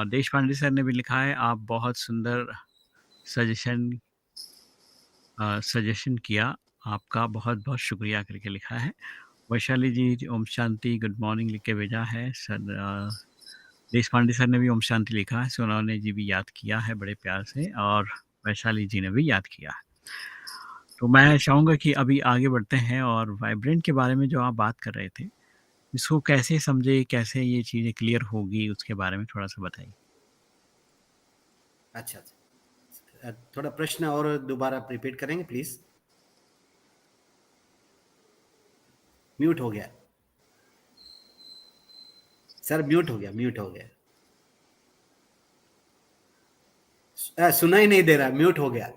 देश पांडे सर ने भी लिखा है, आप बहुत सुंदर सजेशन सजेशन किया, आपका बहुत-बहुत शुक्रिया करके लिखा है। वैशाली जी ओम शांति गुड मॉर्निंग लिख के भेजा है। देश पांडे सर ने भी ओम शांति लिखा है, सोनाली जी भी याद किया है बड़े प्यार से, और वैशाली जी ने भी याद किया है। तो मैं चाहूँगा कि अभी आगे बढ़ते हैं और वाइब्रेंट के बारे में जो आप बात कर रहे थे, इसको कैसे समझे, कैसे ये चीज़ें क्लियर होगी, उसके बारे में थोड़ा-सा बताइए? अच्छा, थोड़ा प्रश्न और दोबारा रिपीट करेंगे प्लीज? म्यूट हो गया सर, म्यूट हो गया, म्यूट हो गया। सुना ही नहीं दे रहा, म्यूट हो गया।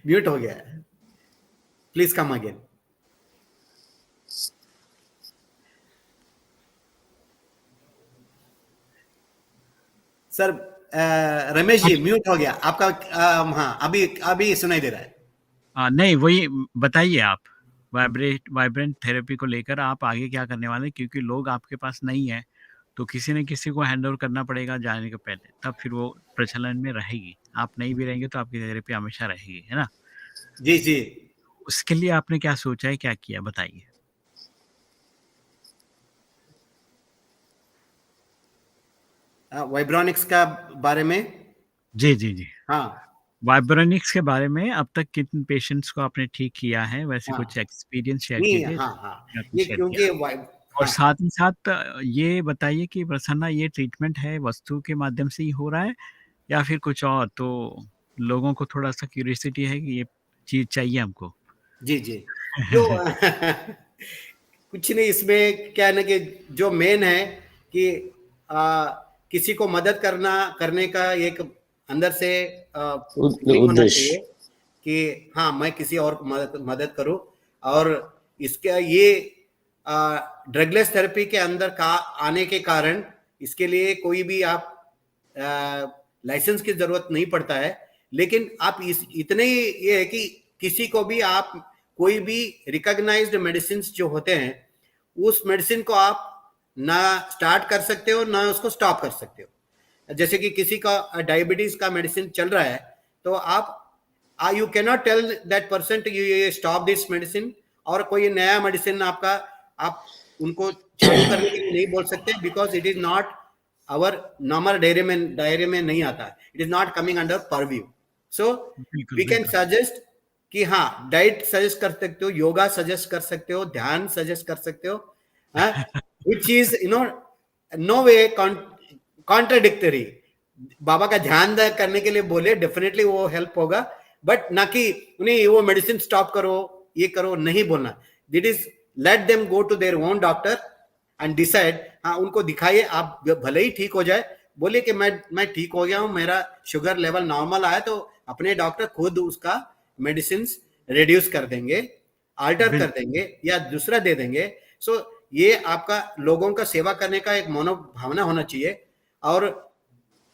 म्यूट हो गया, please come again. Sir Ramesh ji mute हो गया आपका। हाँ, अभी अभी सुनाई दे रहा है। नहीं, वही बताइए आप, वाइब्रेंट थेरेपी को लेकर आप आगे क्या करने वाले हैं? क्योंकि लोग आपके पास नहीं है, तो किसी न किसी को हैंड ओवर करना पड़ेगा जाने के पहले, तब फिर वो प्रचलन में रहेगी। आप नहीं भी रहेंगे तो आपकी थेरेपी हमेशा रहेगी, है ना? जी जी। उसके लिए आपने क्या सोचा है, क्या किया बताइए? वाइब्रोनिक्स का बारे में। जी, जी, जी। हाँ वाइब्रोनिक्स के बारे में अब तक कितने पेशेंट्स को आपने ठीक किया है? वैसे हाँ। कुछ एक्सपीरियंस शेयर नहीं, कीजिए, हाँ हाँ, जो आपने ये शेयर किया। क्योंकि और हाँ साथ ही साथ ये बताइए कि प्रसन्ना ये ट्रीटमेंट है वस्तु के माध्यम से ही हो रहा है या फिर कुछ और? तो लोगों को थोड़ा-सा क्यूरियोसिटी है कि ये चीज़ चाहिए हमको। जी जी। जो कुछ नहीं, इसमें क्या है ना कि जो मेन है कि किसी को मदद करने का एक अंदर से फीलिंग होना चाहिए उद्देश्य। कि हाँ, मैं किसी और को मदद मदद करूं। और इसका ये ड्रगलेस थेरेपी के अंदर का आने के कारण इसके लिए कोई भी आप लाइसेंस की जरूरत नहीं पड़ता है। लेकिन आप इतने ही ये है कि किसी को भी आप कोई भी रिकॉग्नाइज्ड मेडिसिन जो होते हैं, उस मेडिसिन को आप ना स्टार्ट कर सकते हो ना उसको स्टॉप कर सकते हो। जैसे कि किसी का डायबिटीज का मेडिसिन चल रहा है, तो आप you can not tell that person to you stop this medicine, और कोई नया मेडिसिन आपका आप उनको चालू करने के लिए नहीं बोल सकते, because it is not our normal दायरे में नहीं आता, it is not coming under purview. So बिल्कुल, वी कैन बिल्कुल। सजेस्ट कि हाँ, डाइट सजेस्ट कर सकते हो, योगा सजेस्ट कर सकते हो, ध्यान सजेस्ट कर सकते हो, which is no way contradictory, Baba का ध्यान करने के लिए बोले, डेफिनेटली वो हेल्प होगा, बट ना कि नहीं वो मेडिसिन स्टॉप करो, ये करो, नहीं बोलना. That is let them go to their own doctor and decide. हाँ, उनको दिखाइए, आप भले ही ठीक हो जाए, बोलिए कि मैं ठीक हो गया हूं, मेरा शुगर लेवल नॉर्मल आया, तो अपने डॉक्टर खुद उसका मेडिसिन रिड्यूस कर देंगे, आल्टर कर देंगे या दूसरा दे देंगे. सो ये आपका लोगों का सेवा करने का एक मनोभावना होना चाहिए, और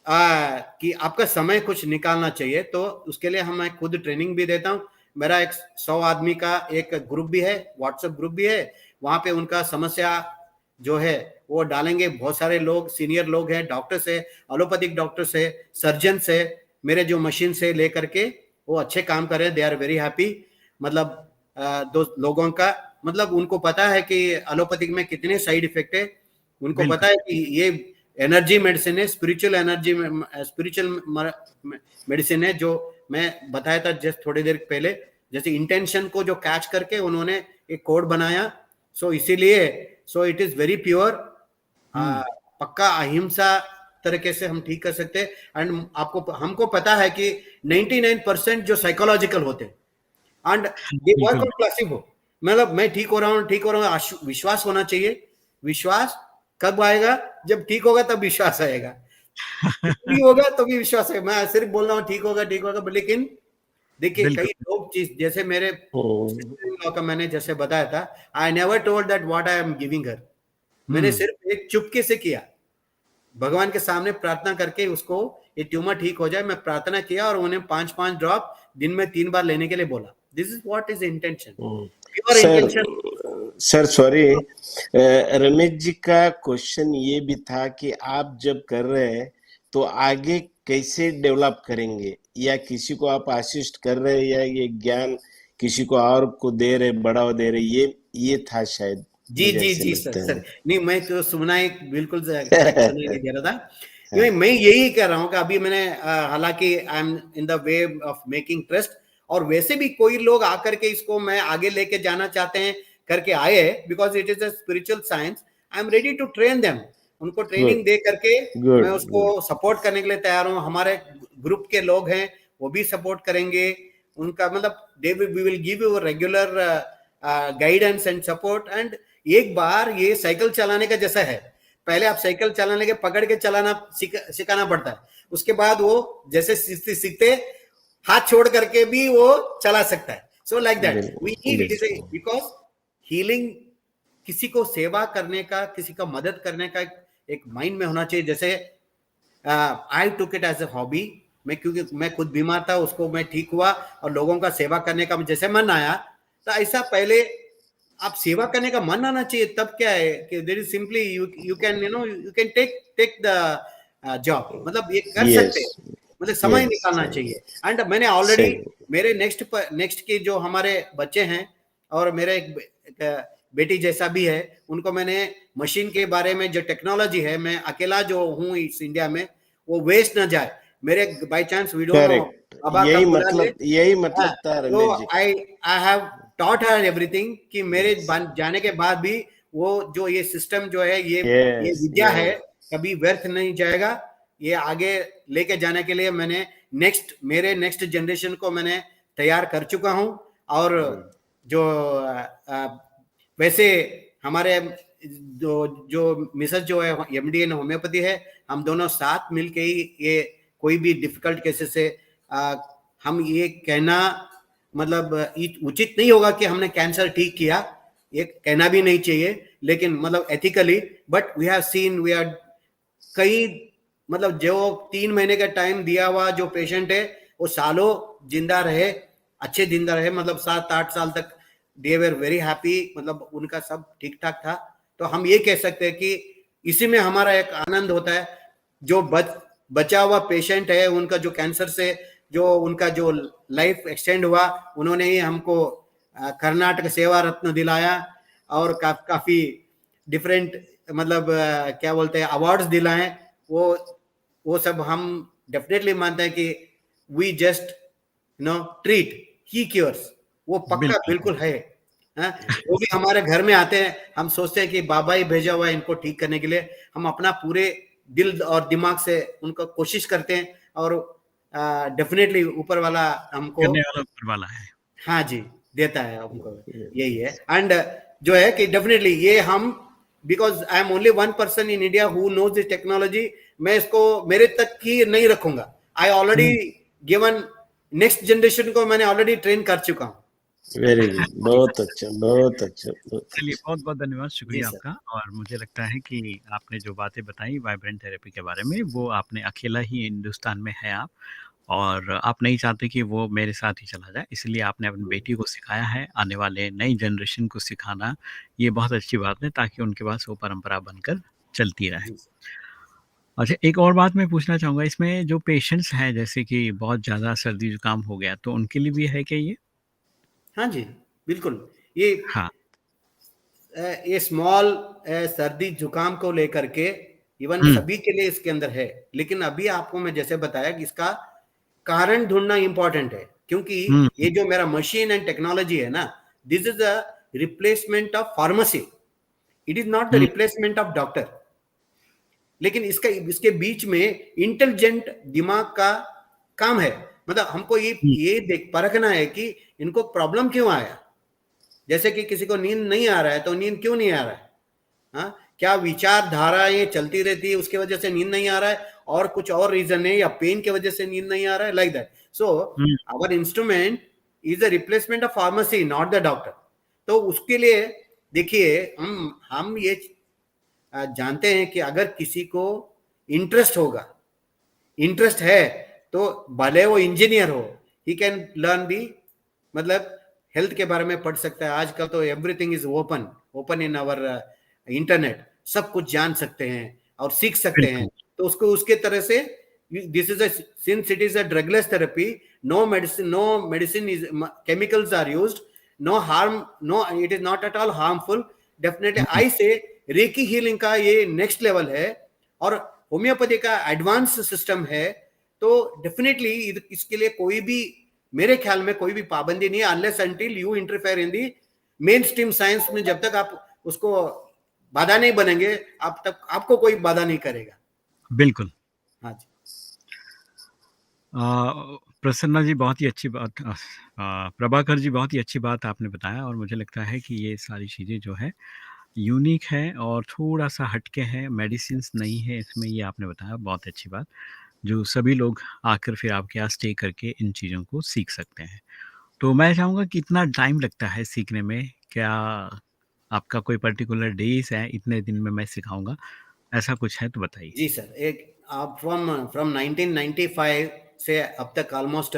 कि आपका समय कुछ निकालना चाहिए. तो उसके लिए मैं खुद ट्रेनिंग भी देता हूँ. मेरा एक 100 आदमी का एक ग्रुप भी है, व्हाट्सएप ग्रुप भी है. वहां पे उनका समस्या जो है वो डालेंगे. बहुत सारे लोग, सीनियर लोग हैं, डॉक्टर्स है, एलोपैथिक डॉक्टर्स है, सर्जन है, मेरे जो मशीन से लेकर के वो अच्छे काम कर रहे हैं. They are very happy. मतलब दो लोगों का, मतलब उनको पता है कि एलोपैथिक में कितने साइड इफेक्ट है. उनको पता है कि ये एनर्जी मेडिसिन है, स्पिरिचुअल एनर्जी, स्पिरिचुअल मेडिसिन है, जो मैं बताया था जस्ट थोड़ी देर पहले. जैसे इंटेंशन को जो कैच करके उन्होंने एक कोड बनाया. सो इसीलिए so it is very pure, पक्का अहिंसा तरीके से हम ठीक कर सकते हैं. एंड आपको, हमको पता है कि 99% जो साइकोलॉजिकल होते हैं, and they work on placebo. मतलब मैं ठीक हो रहा हूँ, विश्वास होना चाहिए. विश्वास कब आएगा? जब ठीक होगा तब विश्वास आएगा. ठीक होगा तो भी विश्वास है. मैं सिर्फ बोल रहा हूँ ठीक होगा, लेकिन देखिए कई लोग चीज, जैसे मेरे का मैंने जैसे बताया था, I never told that what I am giving her. मैंने सिर्फ एक चुपके से किया, भगवान के सामने प्रार्थना करके उसको ये ट्यूमर ठीक हो जाए, मैं प्रार्थना किया और उन्हें 5-5 ड्रॉप दिन में 3 बार लेने के लिए बोला. This is what is intention, pure intention. Sir sorry, Ramesh ji का क्वेश्चन ये भी था कि आप जब कर रहे हैं तो आगे कैसे डेवलप करेंगे, या किसी को आप असिस्ट कर रहे हैं, या ये ज्ञान किसी को और को दे रहे, बढ़ावा दे रहे, ये था शायद. जी सर. नहीं, मैं तो सुना ही बिल्कुल सुनाई नहीं दे रहा था. क्योंकि मैं यही कह रहा हूँ कि अभी मैंने हालांकि I am in the way of making trust, और वैसे भी कोई लोग आकर के इसको मैं आगे लेके जाना चाहते हैं करके आए, because it is a spiritual science. I am ready to train them. उनको ट्रेनिंग दे करके मैं उसको सपोर्ट करने के लिए तैयार हूँ. हमारे ग्रुप के लोग हैं, वो भी सपोर्ट करेंगे. उनका मतलब we will give you regular guidance and support. And एक बार ये साइकिल चलाने का जैसा है, पहले आप साइकिल चलाने के पकड़ के चलाना सिखाना पड़ता है. उसके बाद वो जैसे सीखते हाथ छोड़ करके भी वो चला सकता है. So like that we need it is because healing, किसी को सेवा करने का, किसी का मदद करने का एक माइंड में होना चाहिए. जैसे I took it as a hobby. मैं, क्योंकि मैं खुद बीमार था, उसको मैं ठीक हुआ और लोगों का सेवा करने का जैसे मन आया, तो ऐसा पहले आप सेवा करने का मन आना चाहिए. तब क्या है कि there is simply you can you can take the job. मतलब ये कर सकते हैं, मतलब समय निकालना चाहिए. एंड मैंने ऑलरेडी मेरे नेक्स्ट के जो हमारे बच्चे हैं, और मेरे एक बेटी जैसा भी है, उनको मैंने मशीन के बारे में, जो टेक्नोलॉजी है, मैं अकेला जो हूँ इस इंडिया में, वो वेस्ट ना जाए. मेरे by chance we don't know, यही मतलब था Ramesh ji. I have taught her everything कि मेरे जाने के बाद भी वो जो ये सिस्टम जो है, ये विद्या है, कभी व्यर्थ नहीं जाएगा. ये आगे लेके जाने के लिए मैंने मेरे नेक्स्ट जनरेशन को मैंने तैयार कर चुका हूं. और जो वैसे हमारे जो मिसेस जो है एमडी इन होम्योपैथी है, हम दोनों साथ मिलके ही ये कोई भी डिफिकल्ट केसेस से हम ये कहना मतलब उचित नहीं होगा कि हमने कैंसर ठीक किया, ये कहना भी नहीं चाहिए, लेकिन मतलब ethically. But we have seen, we are कई, मतलब जो 3 महीने का टाइम दिया हुआ जो पेशेंट है, वो सालों जिंदा रहे, अच्छे जिंदा रहे, मतलब 7-8 साल तक दे वर वेरी हैप्पी. मतलब उनका सब ठीक ठाक था. तो हम ये कह सकते हैं कि इसी में हमारा एक आनंद होता है. जो बचा हुआ पेशेंट है, उनका जो कैंसर से जो उनका जो लाइफ एक्सटेंड हुआ, उन्होंने ही हमको कर्नाटक सेवा रत्न दिलाया, और काफी डिफरेंट, मतलब क्या बोलते हैं, अवार्ड्स दिलाए. वो सब हम डेफिनेटली मानते हैं कि we just treat, he cures. वो पक्का बिल्कुल है. हाँ, वो भी हमारे घर में आते हैं, हम सोचते हैं कि बाबा ही भेजा हुआ है इनको ठीक करने के लिए, हम अपना पूरे दिल और दिमाग से उनको कोशिश करते हैं, और डेफिनेटली ऊपर वाला हमको, करने वाला ऊपर वाला है। हाँ जी, देता है हमको, यही है। एंड जो है कि डेफिनेटली ये हम, because I am only one person in India who knows this technology, मैं इसको मेरे तक ही नहीं रखूंगा, I already given, next generation को मैंने ऑलरेडी ट्रेन कर चुका हूँ। वेरी गुड, बहुत अच्छा, बहुत अच्छा, बहुत चलिए, अच्छा। बहुत-बहुत धन्यवाद, जी शुक्रिया सर। आपका। और मुझे लगता है कि आपने जो बातें बताई वाइब्रेंट थेरेपी के बारे में, वो आपने अकेला ही हिंदुस्तान में है आप, और आप नहीं चाहते कि वो मेरे साथ ही चला जाए, इसलिए आपने अपनी बेटी को सिखाया है। आने वाले नई जनरेशन को सिखाना, ये बहुत अच्छी बात है, ताकि उनके पास वो परंपरा बनकर चलती रहे। जी अच्छा, एक और बात मैं पूछना चाहूँगा, इसमें जो पेशेंट्स हैं, जैसे कि बहुत ज़्यादा सर्दी-जुकाम हो गया, तो उनके लिए भी है क्या ये? हाँ जी, बिल्कुल। ये हाँ। ये स्मॉल सर्दी जुकाम को लेकर के इवन हुँ, सभी के लिए इसके अंदर है, लेकिन अभी आपको मैं जैसे बताया कि इसका कारण ढूंढना इंपॉर्टेंट है, क्योंकि हुँ, ये जो मेरा मशीन एंड टेक्नोलॉजी है ना, this is a replacement of pharmacy, it is not the hmm, replacement of doctor. लेकिन इसका इसके बीच में इंटेलिजेंट दिमाग का काम है, मतलब हमको हुँ, ये देख परखना है कि इनको प्रॉब्लम क्यों आया। जैसे कि किसी को नींद नहीं आ रहा है, तो नींद क्यों नहीं आ रहा है, हाँ, क्या विचारधाराएं चलती रहती है उसकी वजह से नींद नहीं आ रहा है, और कुछ और रीजन है, या पेन की वजह से नींद नहीं आ रहा है, लाइक दैट। सो हुँ, our instrument is a replacement of pharmacy, not the doctor. तो उसके लिए देखिए, हम ये जानते हैं कि अगर किसी को इंटरेस्ट होगा, इंटरेस्ट है, तो भले वो इंजीनियर हो, ही कैन लर्न दी, मतलब हेल्थ के बारे में पढ़ सकता है। आजकल तो everything is open, open in our internet, सब कुछ जान सकते हैं और सीख सकते हैं। बिल्कुल। तो उसको उसके तरह से, this is since it is a drugless therapy, no medicine is, chemicals are used, no harm, no, it is not at all harmful. Definitely हुँ, आई से रेकी हीलिंग का ये नेक्स्ट लेवल है, और होम्योपैथी का advance system है। तो definitely इसके लिए कोई भी, मेरे ख्याल में कोई भी पाबंदी नहीं है, unless until you interfere in the main stream science में। जब तक आप उसको बाधा नहीं बनेंगे, आप तक आपको कोई बाधा नहीं करेगा। बिल्कुल। हाँ जी। प्रसन्ना जी, बहुत ही अच्छी बात, प्रभाकर जी, बहुत ही अच्छी बात आपने बताया, और मुझे लगता है कि ये सारी चीज़ें जो है यूनिक है और थोड़ा-सा हटके है, मेडिसिन्स नहीं है इसमें, ये आपने बताया, बहुत अच्छी बात, जो सभी लोग आकर फिर आपके यहाँ स्टे करके इन चीज़ों को सीख सकते हैं। तो मैं चाहूँगा, कितना टाइम लगता है सीखने में? क्या आपका कोई पर्टिकुलर डेज़ है, इतने दिन में मैं सिखाऊँगा, ऐसा कुछ है तो बताइए? जी सर, एक आप फ्रॉम फ्रॉम 1995 से अब तक ऑलमोस्ट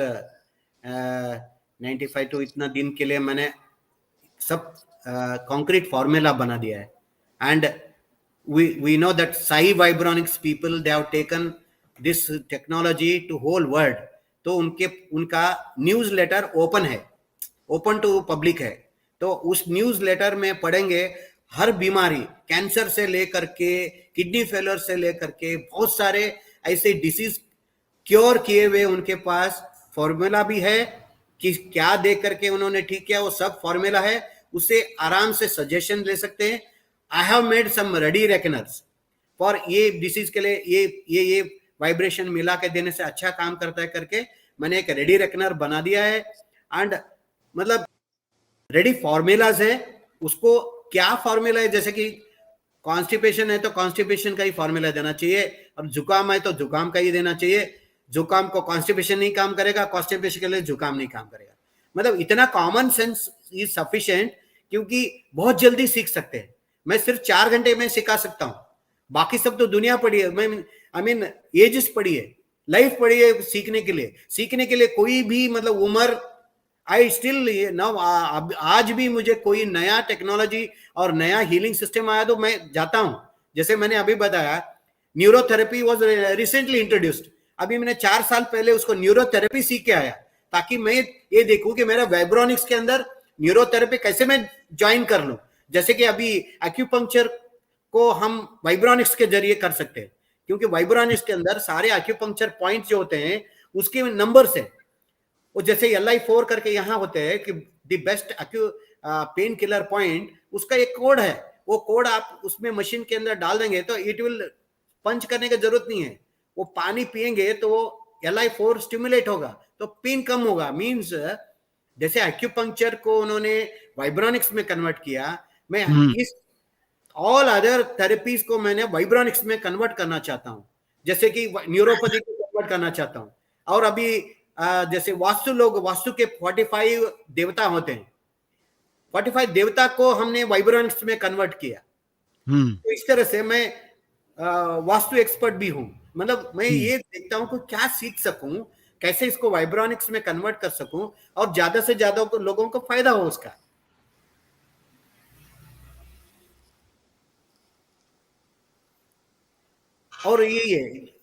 95 टू इतना दिन के लिए मैंने सब कॉन्क्रीट फॉर्मूला बना दिया है। And we know that Sai Vibronics people, they have taken this technology to whole world। तो उनका न्यूज लेटर ओपन है, ओपन टू पब्लिक है। तो उस न्यूज लेटर में पढ़ेंगे हर बीमारी, कैंसर से लेकर के किडनी फेलियर से लेकर के बहुत सारे ऐसे डिसीज क्योर किए हुए उनके पास फॉर्मूला भी है, कि क्या देख करके उन्होंने ठीक किया, वो सब फॉर्मूला है, उससे आराम से सजेशन ले सकते हैं। I have made some ready reckoners for ये डिसीज के लिए, ये वाइब्रेशन मिला के देने से अच्छा काम करता है करके मैंने एक रेडी रेकनर बना दिया है। एंड मतलब रेडी फॉर्मूलाज है, उसको क्या फॉर्मूला है, जैसे कि कॉन्स्टिपेशन है तो कॉन्स्टिपेशन का ही फॉर्मूला देना चाहिए, और जुकाम है तो जुकाम का ही देना चाहिए। जुकाम को कॉन्स्टिपेशन नहीं काम करेगा, कॉन्स्टिपेशन के लिए जुकाम नहीं काम करेगा। मतलब इतना कॉमन सेंस इज सफिशिएंट, क्योंकि बहुत जल्दी सीख सकते हैं। मैं सिर्फ 4 घंटे में सिखा सकता हूँ, बाकी सब तो दुनिया पड़ी है, मैं आई मीन एजेस पड़ी है, लाइफ पड़ी है सीखने के लिए। सीखने के लिए कोई भी मतलब उम्र, आई स्टिल नाउ, आज भी मुझे कोई नया टेक्नोलॉजी और नया हीलिंग सिस्टम आया तो मैं जाता हूं। जैसे मैंने अभी बताया, न्यूरोथेरेपी वाज रिसेंटली इंट्रोड्यूस्ड, अभी मैंने 4 साल पहले उसको न्यूरोथेरेपी सीख के आया, ताकि मैं ये देखूं कि मेरा वाइब्रोनिक्स के अंदर न्यूरोथेरेपी कैसे मैं ज्वाइन कर लूं। जैसे कि अभी एक्यूपंक्चर को हम वाइब्रोनिक्स के जरिए कर सकते हैं, क्योंकि वाइब्रोनिक्स के अंदर सारे एक्यूपंक्चर पॉइंट जो होते हैं उसके नंबर से, वो जैसे LI4 करके यहाँ होते हैं कि the best pain killer point, उसका एक कोड है, वो कोड आप उसमें मशीन के अंदर डाल देंगे तो इट विल पंच करने की जरूरत नहीं है, वो पानी पिएंगे तो LI4 स्टिमुलेट होगा तो पेन कम होगा। मींस जैसे एक्यूपंक्चर को उन्होंने वाइब्रोनिक्स में कन्वर्ट किया, मैं इस ऑल अदर थेरेपीज को मैंने वाइब्रोनिक्स में कन्वर्ट करना चाहता हूं, जैसे कि न्यूरोपैथी को कन्वर्ट करना चाहता हूं। और अभी जैसे वास्तु के 45 देवता होते हैं, 45 देवता को हमने वाइब्रोनिक्स में कन्वर्ट किया। तो इस तरह से मैं वास्तु एक्सपर्ट भी हूं, मतलब मैं ये देखता हूं कि क्या सीख सकूं, कैसे इसको वाइब्रोनिक्स में कन्वर्ट कर सकूं और ज्यादा से ज्यादा लोगों को फायदा हो उसका। और ये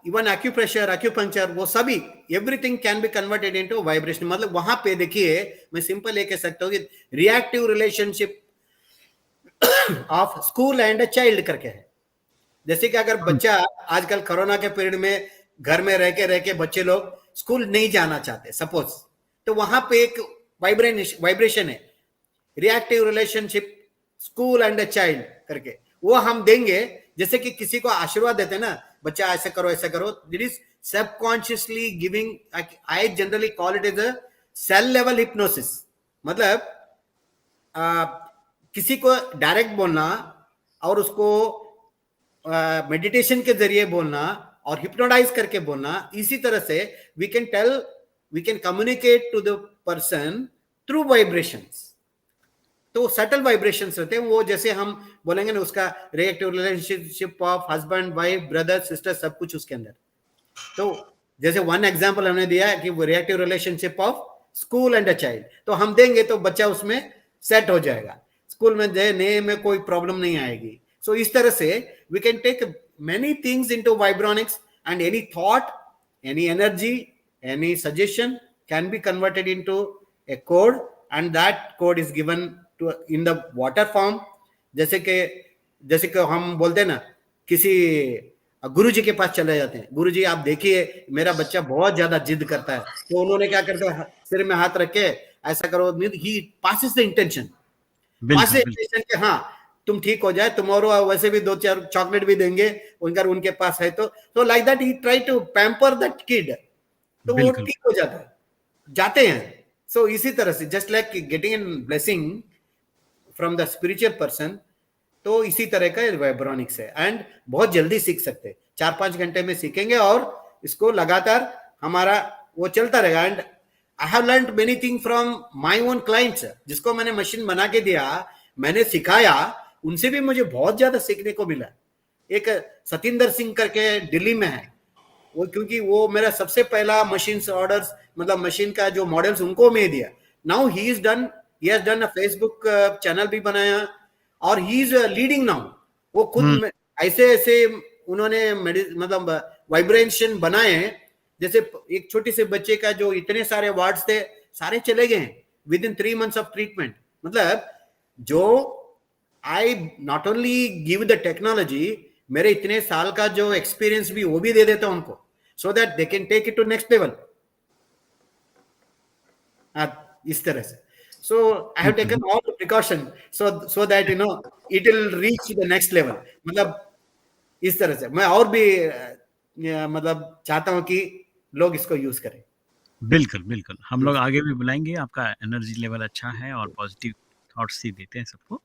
इवन एक्यूप्रेशर, एक्यूपंक्चर, वो सभी everything can be converted into vibration. मतलब वहां पे देखिए, मैं सिंपल ये कह सकता हूँ कि reactive relationship of school and child करके है। जैसे कि अगर बच्चा आजकल कोरोना के पीरियड में घर में रह के बच्चे लोग स्कूल नहीं जाना चाहते सपोज, तो वहां पे एक वाइब्रेशन है, reactive relationship school and child करके, वो हम देंगे। जैसे कि किसी को आशीर्वाद देते हैं ना, बच्चा ऐसा करो ऐसा करो, it is subconsciously giving, I generally call it as a cell level hypnosis. मतलब किसी को डायरेक्ट बोलना और उसको मेडिटेशन के जरिए बोलना और हिप्नोटाइज करके बोलना, इसी तरह से we can communicate to the person through vibrations. तो सटल वाइब्रेशंस रहते हैं वो, जैसे हम बोलेंगे ना उसका reactive relationship of husband wife brother sister सब कुछ उसके अंदर। तो जैसे वन एग्जांपल हमने दिया कि वो reactive relationship of school and a child, तो हम देंगे तो बच्चा उसमें सेट हो जाएगा, स्कूल में देने में कोई प्रॉब्लम नहीं आएगी। सो इस तरह से we can take many things into vibronics and any thought, any energy, any suggestion can be converted into a code and that code is given in the water form. जैसे कि हम बोलते हैं ना, किसी गुरुजी के पास चले जाते हैं, गुरुजी आप देखिए मेरा बच्चा बहुत ज्यादा जिद करता है, तो उन्होंने क्या करता है, सिर में हाथ रख के ऐसा करो, ही पासेस द इंटेंशन, के हाँ तुम ठीक हो जाए, तुम्हारो वैसे भी 2-4 चॉकलेट भी देंगे उनके पास है, तो like that he try to pamper that kid, तो वो ठीक हो जाते हैं। सो इसी तरह से just like getting an blessing from the spiritual person, तो इसी तरह का वाइब्रोनिक्स है एंड बहुत जल्दी सीख सकते हैं, 4-5 घंटे में सीखेंगे और इसको लगातार हमारा वो चलता रहेगा। And I have learned many thing from my own clients, जिसको मैंने मशीन बना के दिया, मैंने सिखाया, उनसे भी मुझे बहुत ज्यादा सीखने को मिला। एक सतिंदर सिंह करके दिल्ली में है वो, क्योंकि वो मेरा सबसे पहला मशीन ऑर्डर्स, मतलब मशीन का जो मॉडल्स उनको मैं दिया। Now he has done a Facebook channel भी बनाया और ही इज लीडिंग नाउ। वो खुद ऐसे उन्होंने मतलब वाइब्रेशन बनाए, जैसे एक छोटे से बच्चे का जो इतने सारे वार्ड्स थे सारे चले गए within 3 months of treatment. मतलब जो I not only give the technology, मेरे इतने साल का जो एक्सपीरियंस भी वो भी दे देता हूं उनको, so that they can take it to next level. इस तरह से so I have taken all the precaution so that it will reach the next level। मतलब इस तरह से मैं और भी मतलब चाहता हूं कि लोग इसको यूज करें। बिल्कुल हम लोग आगे भी बुलाएंगे, आपका एनर्जी लेवल अच्छा है और पॉजिटिव थॉट्स ही देते हैं सबको,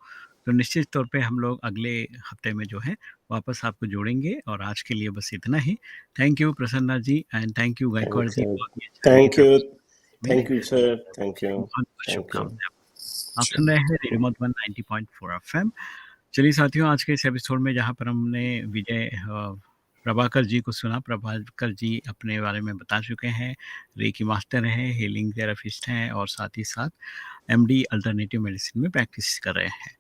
तो निश्चित तौर पे हम लोग अगले हफ्ते में जो है वापस आपको जोड़ेंगे। और आज के लिए बस इतना ही। Thank you Prasanna ji and thank you Gaikwad ji. Thank you sir, thank you. शुभकामनाएं। आप सुन रहे हैं रेडियो मधुबन 90.4 FM। चलिए साथियों, आज के इस एपिसोड में जहां पर हमने विजय प्रभाकर जी को सुना, प्रभाकर जी अपने बारे में बता चुके हैं, रेकी मास्टर हैं, हीलिंग थेरेपिस्ट हैं और साथ ही साथ MD अल्टरनेटिव मेडिसिन में प्रैक्टिस कर रहे हैं।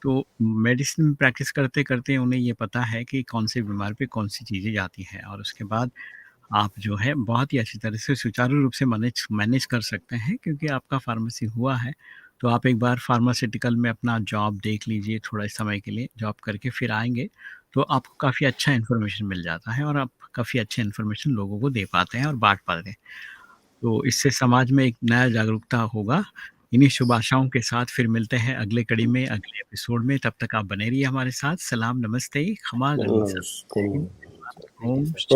तो मेडिसिन में प्रैक्टिस करते करते उन्हें ये पता है कि कौन से बीमार पे कौन सी चीज़ें जाती हैं, और उसके बाद आप जो है बहुत ही अच्छी तरह से सुचारू रूप से मैनेज कर सकते हैं। क्योंकि आपका फार्मेसी हुआ है तो आप एक बार फार्मास्यूटिकल में अपना जॉब देख लीजिए, थोड़ा समय के लिए जॉब करके फिर आएंगे तो आपको काफ़ी अच्छा इन्फॉर्मेशन मिल जाता है और आप काफ़ी अच्छे इन्फॉर्मेशन लोगों को दे पाते हैं और बांट पाते हैं। तो इससे समाज में एक नया जागरूकता होगा। इन्हीं शुभ आशाओं के साथ फिर मिलते हैं अगले कड़ी में, अगले एपिसोड में। तब तक आप बने रहिए हमारे साथ। सलाम, नमस्ते, खमा गनीसा। नमस्ते। जय हिंद, जय Bharat, thank you Om sir. Shanti.